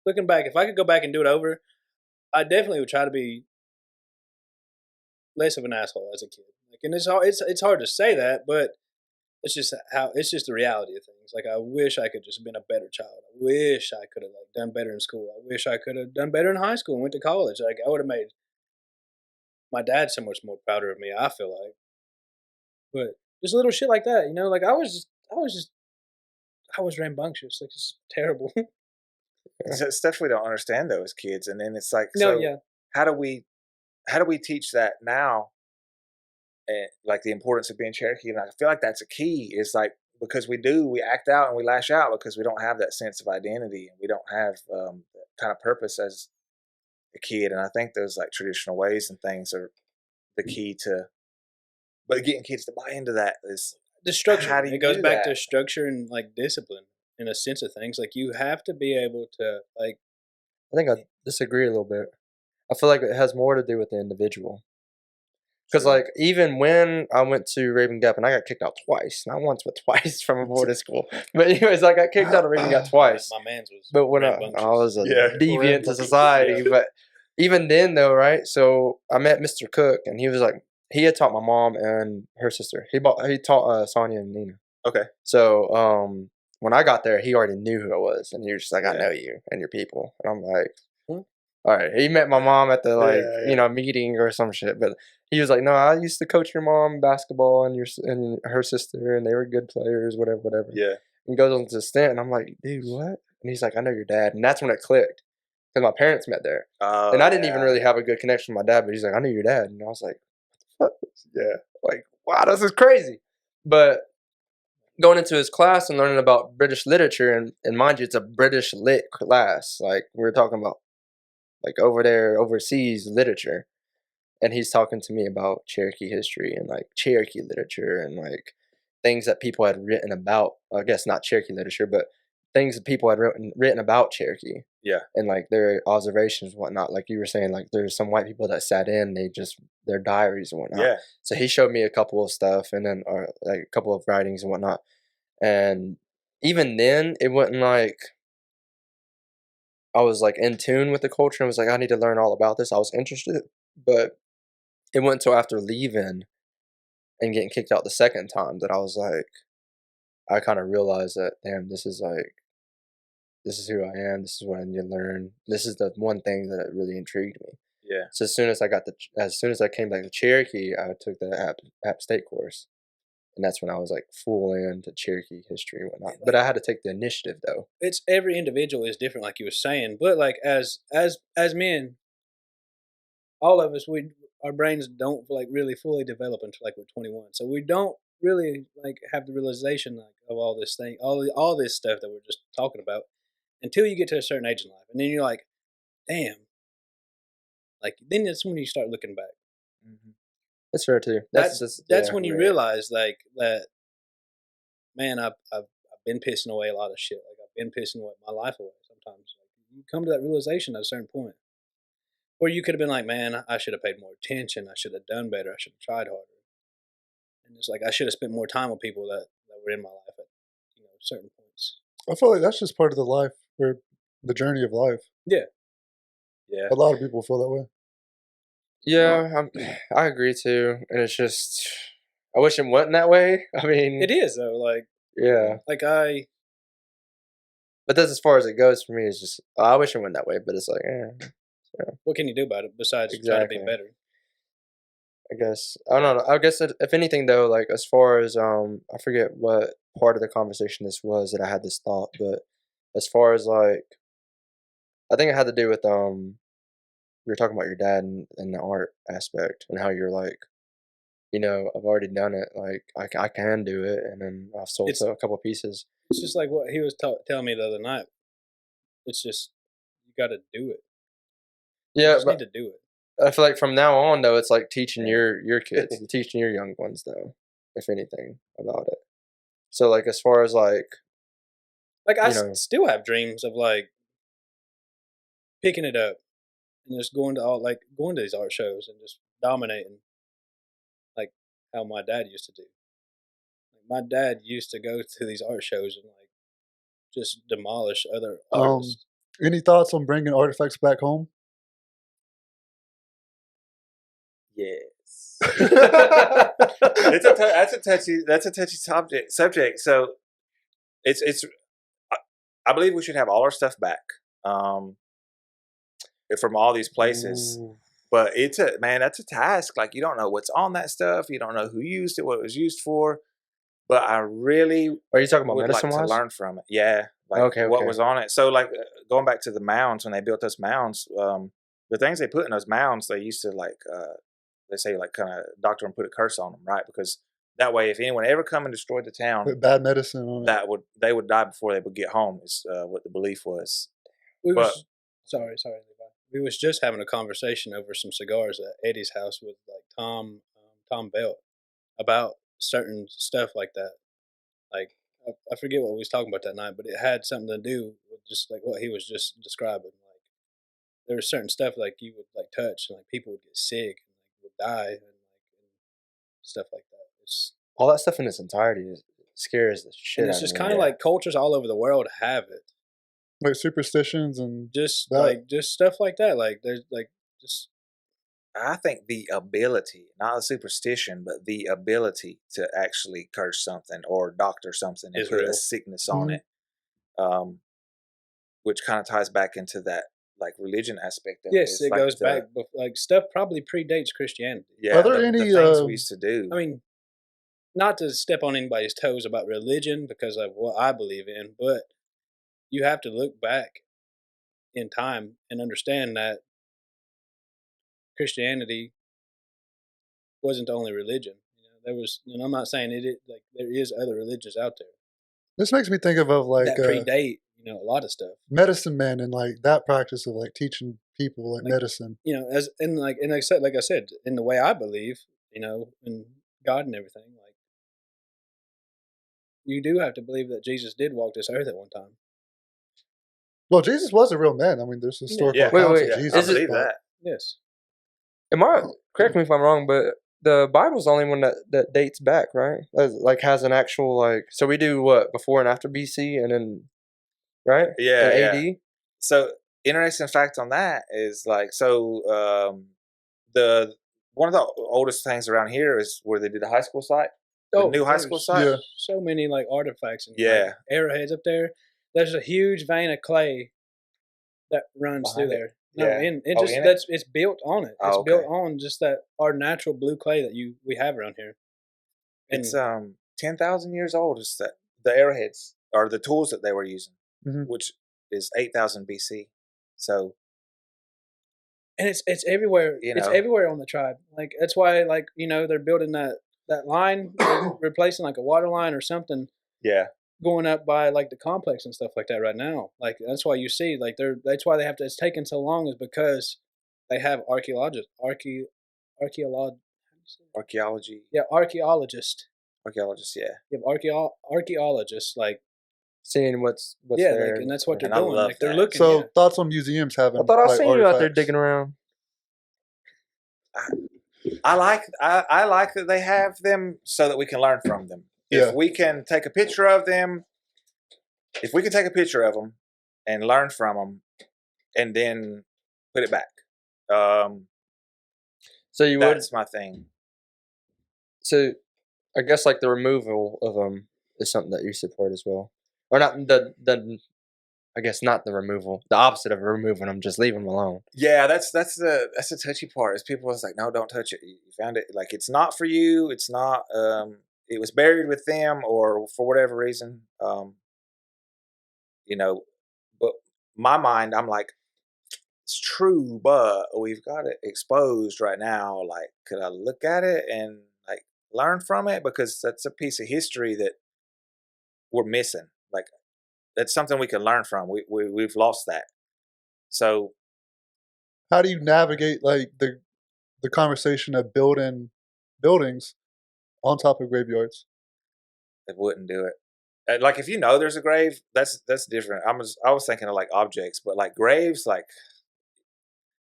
looking back, if I could go back and do it over, I definitely would try to be less of an asshole as a kid. Like, and it's hard to say that, but it's just the reality of things. Like, I wish I could just been a better child. I wish I could have like done better in school. I wish I could have done better in high school and went to college. Like, I would have made my dad so much more prouder of me. I feel like, but just little shit like that, like I was I was rambunctious. Like, it's terrible. It's stuff we don't understand though as kids, and then it's like, No, so yeah. how do we teach that now? And like the importance of being Cherokee, and I feel like that's a key. Is like because we act out and we lash out because we don't have that sense of identity and we don't have that kind of purpose as a kid. And I think those like traditional ways and things are the key to. But getting kids to buy into that is The structure. How do you It goes do back that? to structure and like discipline in a sense of things. Like, you have to be able to like. I think I disagree a little bit. I feel like it has more to do with the individual. Because, True. like, even when I went to Raven Gap, and I got kicked out twice, not once, but twice from a boarding school. But anyways, I got kicked out of Raven Gap twice. My man's was. But when I rambunctious. was a Yeah, deviant to rambunctious, society. yeah. But even then, though, right? So I met Mr. Cook, and he was like, he had taught my mom and her sister. He taught Sonia and Nina. Okay. So when I got there, he already knew who I was, and he was just like, "I Yeah. know you and your people." And I'm like, Hmm. "All right." He met my mom at the Yeah. meeting or some shit, but he was like, "No, I used to coach your mom basketball and her sister, and they were good players, whatever." Yeah. And goes on to the stint, and I'm like, "Dude, what?" And he's like, "I know your dad," and that's when it clicked because my parents met there, and I didn't even really have a good connection with my dad, but he's like, "I know your dad," and I was like, "What?" Yeah. Like, wow, this is crazy. But going into his class and learning about British literature, and mind you, it's a British lit class. Like, we're talking about, like, over there, overseas literature. And he's talking to me about Cherokee history and, like, Cherokee literature and, like, things that people had written about, I guess not Cherokee literature, but things that people had written about Cherokee. Yeah. And, like, their observations and whatnot. Like you were saying, like, there's some white people that sat in, their diaries and whatnot. Yeah. So he showed me a couple of stuff and then, or like a couple of writings and whatnot. And even then, it wasn't like I was like in tune with the culture and was like, I need to learn all about this. I was interested, but it wasn't until after leaving and getting kicked out the second time that I was like, I kind of realized that, damn, this is who I am. This is what I need to learn. This is the one thing that really intrigued me. Yeah. So as soon as I came back to Cherokee, I took the App State course, and that's when I was like full into Cherokee history and whatnot. But I had to take the initiative though. It's every individual is different, like you were saying. But like as men, all of us, our brains don't like really fully develop until like we're 21. So we don't really like have the realization like of all this thing, all this stuff that we're just talking about until you get to a certain age in life, and then you're like, damn. Like then that's when you start looking back. Mm-hmm. That's fair too. That's yeah, when you right. realize like that. Man, I've been pissing away a lot of shit. Like I've been pissing away my life away. Sometimes like, you come to that realization at a certain point, where you could have been like, man, I should have paid more attention. I should have done better. I should have tried harder. And it's like I should have spent more time with people that were in my life at certain points. I feel like that's just part of the life, or the journey of life. Yeah. Yeah. A lot of people feel that way. Yeah, I agree too, and it's just I wish it wasn't that way. I mean, It is though. Like yeah, like but that's as far as it goes for me. It's just I wish it went that way, but it's like, what can you do about it besides try to be better? I guess I don't know. I guess if anything though, like as far as I forget what part of the conversation this was that I had this thought, but as far as like, I think it had to do with we were talking about your dad and the art aspect and how you're like, I've already done it. Like I can do it, and then I've sold a couple of pieces. It's just like what he was telling me the other night. It's just you got to do it. Yeah, you just need to do it. I feel like from now on though, it's like teaching your kids, teaching your young ones though, if anything about it. So like as far as like I still have dreams of like picking it up and just going to these art shows and just dominating, like how my dad used to do. Like my dad used to go to these art shows and like just demolish other artists. Any thoughts on bringing artifacts back home? Yes. That's a touchy subject. So it's I believe we should have all our stuff back from all these places. Ooh. But that's a task. Like you don't know what's on that stuff. You don't know who used it, what it was used for. but I really Are you talking about would like medicine to wise? learn from it. Yeah, like Okay, what okay. was on it. So like going back to the mounds, when they built those mounds, the things they put in those mounds, they used to like they say like kind of doctor and put a curse on them, right? Because that way, if anyone ever come and destroyed the town, Put bad medicine on it. they would die before they would get home. Is what the belief was. We But was sorry, Levi. We was just having a conversation over some cigars at Eddie's house with like Tom Belt about certain stuff like that. Like I forget what we was talking about that night, but it had something to do with just like what he was just describing. Like there was certain stuff like you would like touch and like people would get sick and like would die and stuff like that. All that stuff in its entirety scares the shit And it's out just of me. kind of like cultures all over the world have it. Like superstitions and Just that. like just stuff like that. Like there's like just I think the ability, not the superstition, but the ability to actually curse something or doctor something and Is put real. a sickness on Mhm. it, which kind of ties back into that like religion aspect of yes, it. it Like goes back. Like stuff probably predates Christianity. Yeah, Are there the any, things we used to do? I mean, not to step on anybody's toes about religion because of what I believe in, but you have to look back in time and understand that Christianity wasn't the only religion. You know, there was, and I'm not saying like there is other religions out there This makes me think of like that predate, a lot of stuff. medicine men and like that practice of like teaching people like medicine. You know, like I said, in the way I believe, in God and everything, like you do have to believe that Jesus did walk this earth at one time. Well, Jesus was a real man. I mean, there's historical Yeah. accounts Wait, of wait, Jesus. is it- I believe but- that. Yes. Correct me if I'm wrong, but the Bible's the only one that dates back, right? Like has an actual like. So we do what before and after BC, and then right? Yeah, And yeah. AD. So interesting fact on that is like the one of the oldest things around here is where they did the high school site, the new high school there's site. Yeah. So many like artifacts and Yeah. like, arrowheads up there. There's a huge vein of clay that runs through Behind it? there. No, Yeah. and it Oh, just in it? it's built on it. Oh, It's okay. built on just that our natural blue clay that we have around here. And It's 10,000 years old. Is that the arrowheads or the tools that they were using, Mhm. which is 8,000 BC. So and it's everywhere. You It's know. everywhere on the tribe. Like that's why like they're building that line, like, replacing like a water line or something yeah, going up by like the complex and stuff like that right now. Like that's why you see like that's why they have to. It's taken so long is because they have archaeologists. archaeology, Yeah, archaeologists. archaeologists. Yeah, You have archaeologists like Seeing what's yeah, there. like, and that's what they're And I doing. love Like they're that. looking. So yeah. thoughts on museums having? I thought I like, seen you out there artifacts? digging around. I like that they have them so that we can learn from them. Yeah. If we can take a picture of them, and learn from them, and then put it back, So you would. that's my thing. So I guess like the removal of them is something that you support as well, or not the. I guess not the removal. The opposite of removing them, just leave them alone. Yeah, that's the touchy part. Is people was like, no, don't touch it. You found it. Like it's not for you. It's not. It was buried with them, or for whatever reason. But my mind, I'm like, it's true, but we've got it exposed right now. Like, could I look at it and like learn from it? Because that's a piece of history that we're missing. Like, that's something we can learn from. We've lost that. So How do you navigate like the conversation of building buildings on top of graveyards? it wouldn't do it. Like if you know there's a grave, that's different. I was thinking of like objects, but like graves, like,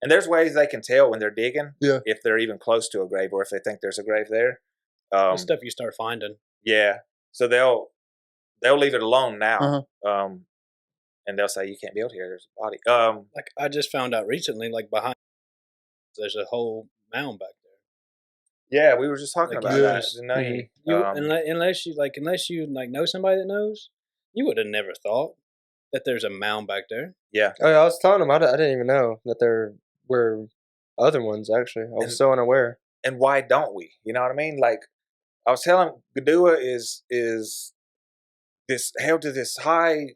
and there's ways they can tell when they're digging, Yeah. if they're even close to a grave or if they think there's a grave there. The stuff you start finding. Yeah, so they'll leave it alone now, Uh-huh. and they'll say you can't build here. There's a body. Like I just found out recently, like behind there's a whole mound back there. Yeah, we were just talking Like, about yeah. that. You know, Unless you like know somebody that knows, you would have never thought that there's a mound back there. yeah, Oh, yeah, I was telling him I didn't even know that there were other ones. Actually, I was And- so unaware. and why don't we? You know what I mean? Like, I was telling Gadua is this held to this high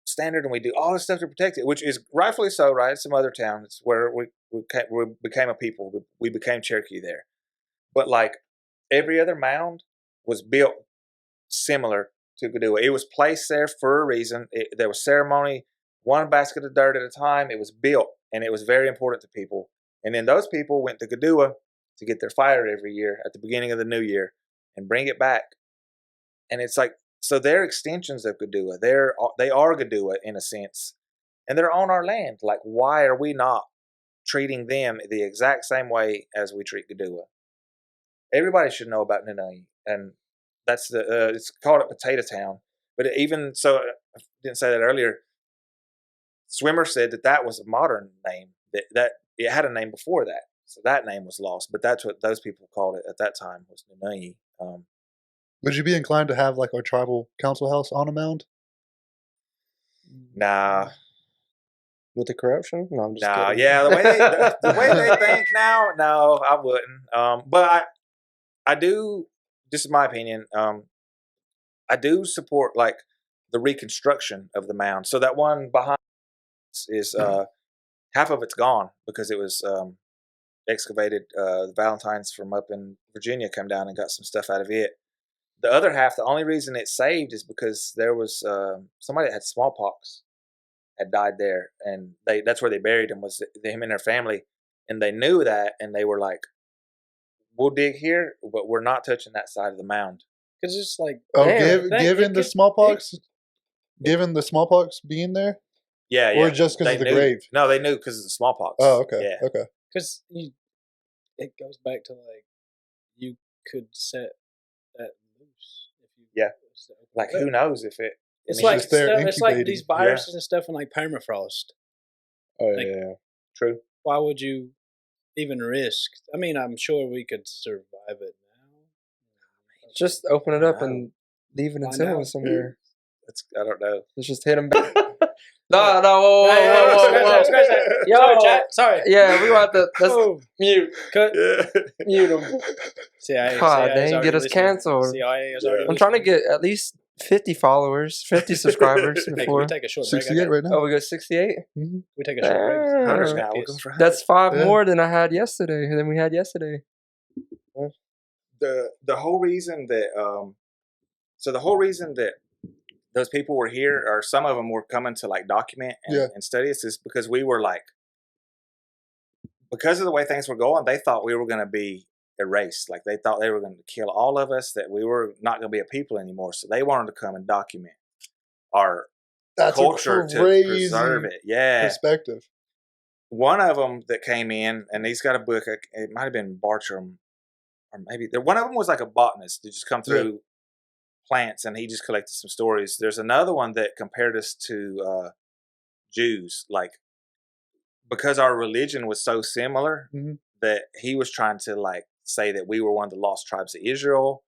standard, and we do all this stuff to protect it, which is rightfully so, right? It's some other town. It's where we became a people. We became Cherokee there. But like every other mound was built similar to Gadua. It was placed there for a reason. There was ceremony, one basket of dirt at a time. It was built, and it was very important to people. And then those people went to Gadua to get their fire every year at the beginning of the new year and bring it back. And it's like, so they're extensions of Gadua. They are Gadua in a sense, and they're on our land. Like, why are we not treating them the exact same way as we treat Gadua? Everybody should know about Nanaye, and that's it's called a potato town. But even so, I didn't say that earlier. Swimmer said that was a modern name. That it had a name before that, so that name was lost. But that's what those people called it at that time, was Nanaye. Would you be inclined to have like our tribal council house on a mound? Nah. With the corruption? No, I'm just kidding. Yeah, the way they think now, no, I wouldn't. But I do. This is my opinion. I do support like the reconstruction of the mound. So that one behind is half of it's gone because it was excavated. The Valentines from up in Virginia come down and got some stuff out of it. The other half, the only reason it's saved is because there was somebody that had smallpox had died there, and that's where they buried him, was him and their family, and they knew that, and they were like, we'll dig here, but we're not touching that side of the mound. Because it's like, given the smallpox being there, or just because of the grave. No, they knew because of the smallpox. Oh, okay, yeah. Okay. Because it goes back to like you could set that loose if you like who knows if it. It's like it's like these viruses and stuff, and like permafrost. Oh like, yeah, true. Why would you even risk? I mean, I'm sure we could survive it now. Just open it up and leave it in cinema somewhere. I don't know. Let's just hit him back. No, whoa. Yo, sorry. Yeah, we want to. Let's mute. Cut. Mute him. CIA, God, they ain't get us canceled. I'm trying to get at least 50 followers, 50 subscribers before. We take a short break. 68 right now. Oh, we got 68? Mm-hmm. We take a short break. That's 5 more than I had yesterday. The whole reason that those people were here, or some of them were coming to like document and study this, is because we were like, because of the way things were going, they thought we were going to be erased. Like they thought they were going to kill all of us, that we were not going to be a people anymore. So they wanted to come and document our culture to preserve it. Yeah. Perspective. One of them that came in, and he's got a book, it might have been Bartram, or maybe one of them was like a botanist that just come through plants, and he just collected some stories. There's another one that compared us to Jews, like because our religion was so similar that he was trying to like say that we were one of the lost tribes of Israel,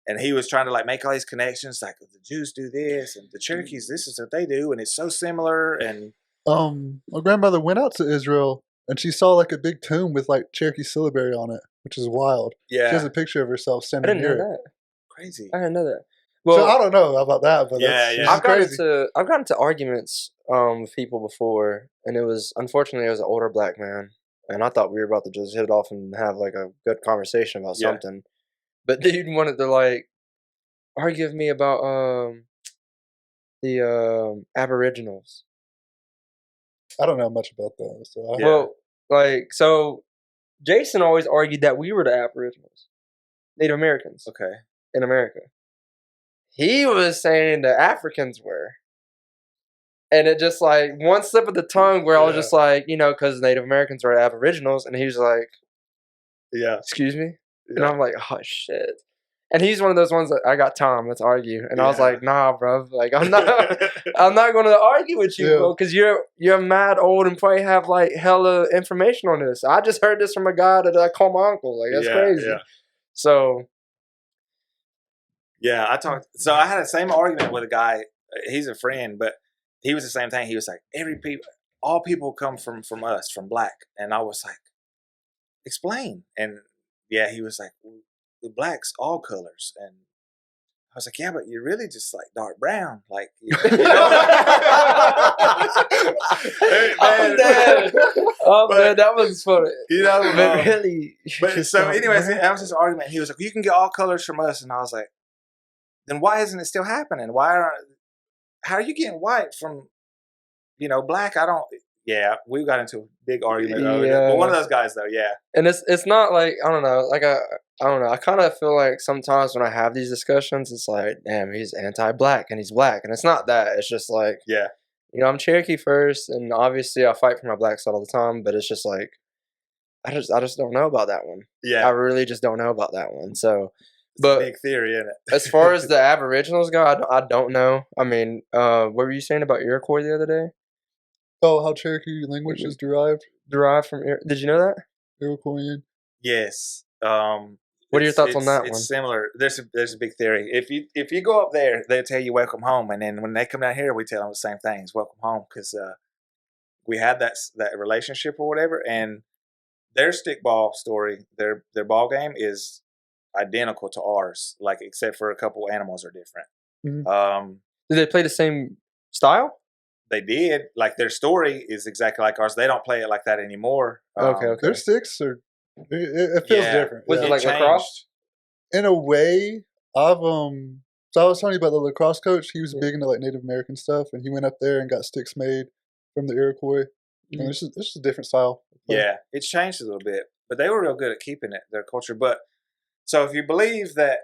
and he was trying to like make all these connections, like the Jews do this and the Cherokees, this is what they do, and it's so similar. And my grandmother went out to Israel, and she saw like a big tomb with like Cherokee syllabary on it, which is wild. Yeah, she has a picture of herself standing I didn't near know it. that. Crazy. I didn't know that. Well, so I don't know about that, but I've gotten into arguments with people before, and it was unfortunately an older black man, and I thought we were about to just hit it off and have like a good conversation about something, but dude wanted to like argue with me about the Aboriginals. I don't know much about that. So so Jason always argued that we were the Aboriginals, Native Americans. Okay. In America. He was saying the Africans were. And it just like one slip of the tongue where I was just like, because Native Americans are Aboriginals. And he was like, excuse me? Yeah. And I'm like, oh, shit. And he's one of those ones that I got Tom, let's argue. And I was like, nah, bro. Like, I'm not going to argue with you, bro, because you're mad old and probably have like hella information on this. I just heard this from a guy that I call my uncle. Like, that's crazy. Yeah. So... Yeah, I had the same argument with a guy. He's a friend, but he was the same thing. He was like, all people come from us, from black. And I was like, explain. And he was like, black's all colors, and I was like, yeah, but you're really just like dark brown, like you I'm dead. That was funny. But really. But so, anyways, that was his argument. He was like, you can get all colors from us, and I was like, then why isn't it still happening? How are you getting white from, black? Yeah, we got into a big argument. Yeah. But one of those guys, though, yeah. And it's not like, I don't know, like I don't know. I kind of feel like sometimes when I have these discussions, it's like, damn, he's anti-black and he's black. And it's not that. It's just like, yeah, I'm Cherokee first, and obviously I fight for my black side all the time, but it's just like, I just don't know about that one. Yeah. I really just don't know about that one. So, it's a big theory, isn't it? As far as the Aboriginals go, I don't know. I mean, what were you saying about Iroquois the other day? Oh, how Cherokee language is derived? Derived from Did you know that? Iroquoian. Yes. What are your thoughts on that one? It's similar. There's a big theory. If you go up there, they'll tell you welcome home, and then when they come down here, we tell them the same things, welcome home, because we had that relationship or whatever, and their stickball story, their ball game is identical to ours, like except for a couple animals are different. Mm-hmm. Do they play the same style? They did. Like their story is exactly like ours. They don't play it like that anymore. Okay. Their sticks are. It feels different. Was it like lacrosse? In a way, so I was telling you about the lacrosse coach. He was big into like Native American stuff, and he went up there and got sticks made from the Iroquois. Mm-hmm. And it's just a different style. Yeah, it's changed a little bit, but they were real good at keeping it, their culture. But so if you believe that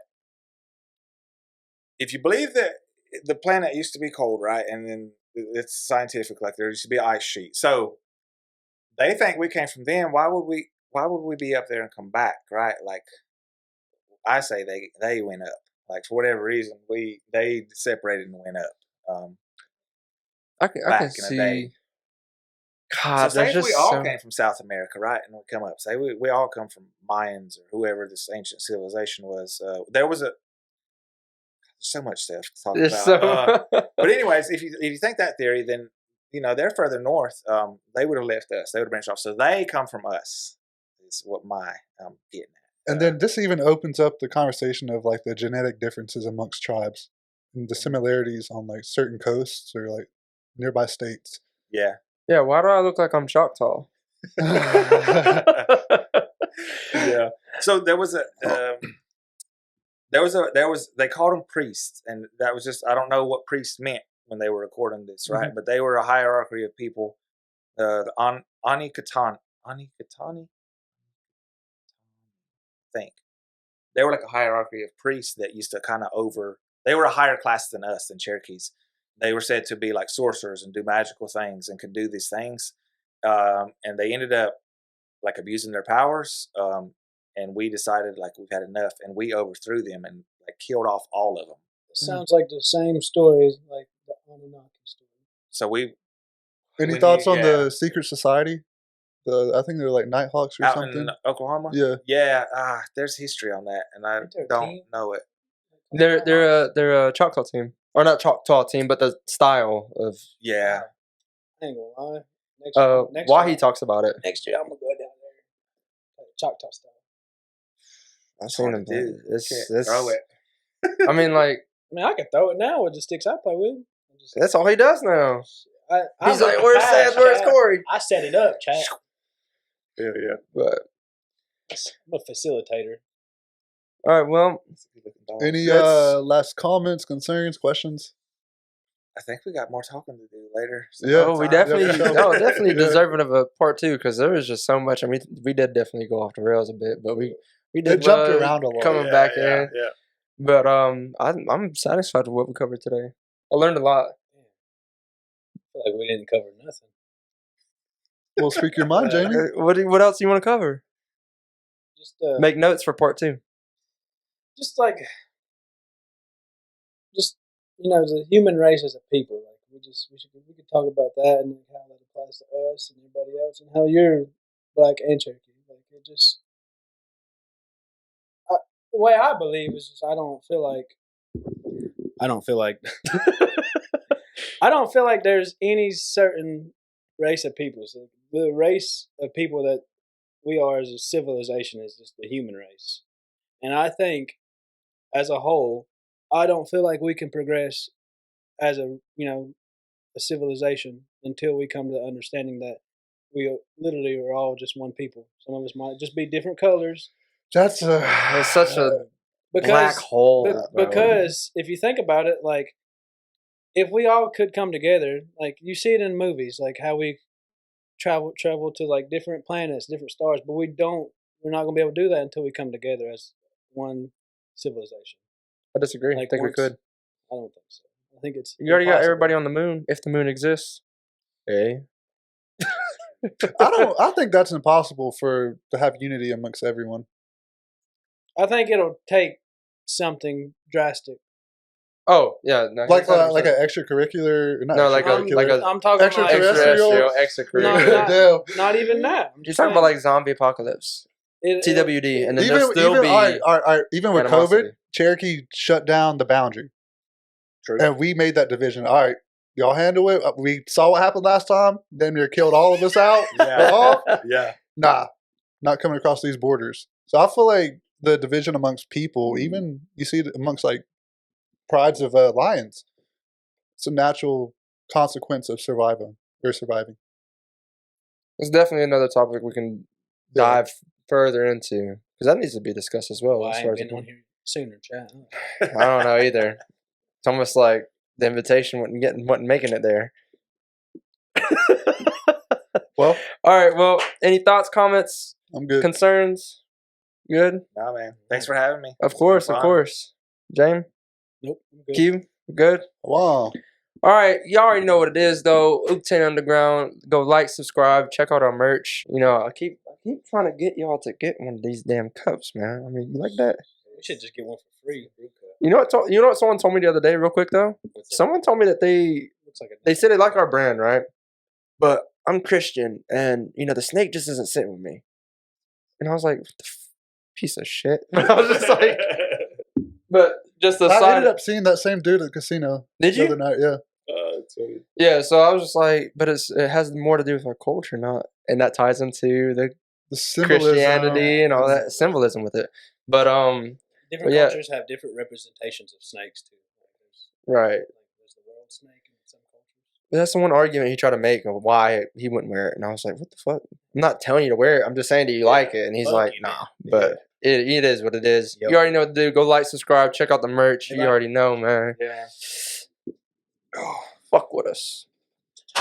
the planet used to be cold, right, and then it's scientific, like there used to be an ice sheet. So they think we came from them. Why would we be up there and come back, right? Like I say, they went up. Like for whatever reason, they separated and went up. I can see. God, so say if we all came from South America, right, and we come up. Say we all come from Mayans or whoever this ancient civilization was. There was so much stuff to talk about. But anyways, if you think that theory, then they're further north. They would have left us. They would have branched off. So they come from us. Is what I'm getting at. And then this even opens up the conversation of like the genetic differences amongst tribes and the similarities on like certain coasts or like nearby states. Yeah. Yeah. Why do I look like I'm Choctaw? Yeah. So there was they called them priests, and that was just, I don't know what priests meant when they were recording this, right? Mm-hmm. But they were a hierarchy of people. The Anikatani, I think. They were like a hierarchy of priests that used to kind of they were a higher class than us, than Cherokees. They were said to be like sorcerers and do magical things and could do these things. And they ended up like abusing their powers. And we decided like we've had enough, and we overthrew them and like killed off all of them. It sounds like the same story as like the Anunnaki story. So any thoughts on the secret society? I think they're like Nighthawks or out something. In Oklahoma? Yeah. Yeah. There's history on that, and I don't know it. They're a Choctaw team, or not Choctaw team, but the style of. Yeah. I ain't gonna lie. Why he talks about it. Next year I'm gonna go down there, Choctaw style. I've seen him do this. Throw it. I mean, like. I can throw it now with the sticks I play with. That's all he does now. He's like, where's Corey? I set it up, chat. Yeah. But I'm a facilitator. All right, well. Any last comments, concerns, questions? I think we got more talking to do later. Yeah, we definitely deserving of a part 2, because there was just so much. I mean, we did definitely go off the rails a bit, but we did jumped around a lot. Coming back in. Yeah. But I'm satisfied with what we covered today. I learned a lot. I feel like we didn't cover nothing. Well, speak your mind, Jamie. What else do you want to cover? Just make notes for part 2. Just the human race as a people. Like we could talk about that and how that applies to us and everybody else, and how you're black and Cherokee. Like it just, the way I believe is just I don't feel like there's any certain race of people. So the race of people that we are as a civilization is just the human race. And I think, as a whole, I don't feel like we can progress as a civilization until we come to the understanding that we literally are all just one people. Some of us might just be different colors. That's It's such a Because, black hole. bro. because if you think about it, like, if we all could come together, like you see it in movies, like how we travel to like different planets, different stars, but we're not gonna be able to do that until we come together as one civilization. I disagree. Like I think we once- could. I don't think so. I think it's You already got impossible. everybody on the moon, if the moon exists. Hey. I think that's impossible to have unity amongst everyone. I think it'll take something drastic. Oh, yeah. No, Like 100%. an extracurricular, not No, like a- extracurricular. like a I'm talking like extraterrestrial. extracurricular. Damn. not even that. I'm You're just talking about saying, like zombie apocalypse. it- TWD. And then there'll still even, be all right, even with animosity. COVID, Cherokee shut down the boundary. True. And we made that division. All right, y'all handle it. We saw what happened last time. Damn near killed all of us out. We're off. Yeah. Nah, not coming across these borders. So I feel like the division amongst people, even you see it amongst like prides of lions, it's a natural consequence of surviving. It's definitely another topic we can Yeah. dive further into because that needs to be discussed as well. Well, I as ain't far as been on here sooner, chat. I don't know either. It's almost like the invitation wasn't making it there. Well, All right. Well, any thoughts, comments, I'm good. concerns? Good. Nah, man. Thanks for having me. Of course. Fun. Of course. James, Nope. I'm good. Q, good. Wow. All right, y'all already know what it is though. Octane Underground. Go like, subscribe, check out our merch. You know, I keep trying to get y'all to get one of these damn cups, man. I mean, you like that? We should just get one for free. You know what someone told me the other day, real quick though. Someone told me that Looks like a they said they like our brand, right? But I'm Christian, and you know the snake just isn't sitting with me. And I was like, what the piece of shit. I was just like, but just the I side. ended up seeing that same dude at the casino Did the you? other night. Yeah. Yeah, so I was just like, but it has more to do with our culture, not, and that ties into the The symbolism. Christianity and all that symbolism with it. But different yeah. cultures have different representations of snakes too. Like right. there's the world snake in some cultures. But that's the one argument he tried to make of why he wouldn't wear it, and I was like, what the fuck? I'm not telling you to wear it. I'm just saying, do you like it? And he's fuck like, you, nah. man. But it is what it is. Yep. You already know what to do. Go like, subscribe, check out the merch. Yeah. You already know, man. Yeah. Oh, fuck with us.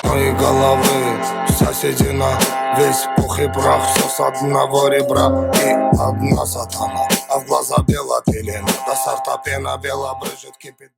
Моей головы соседи на весь пух и прах. Все с одного ребра и одна сатана. А в глаза бела пелена. До сорта пена бела брызжет, кипит.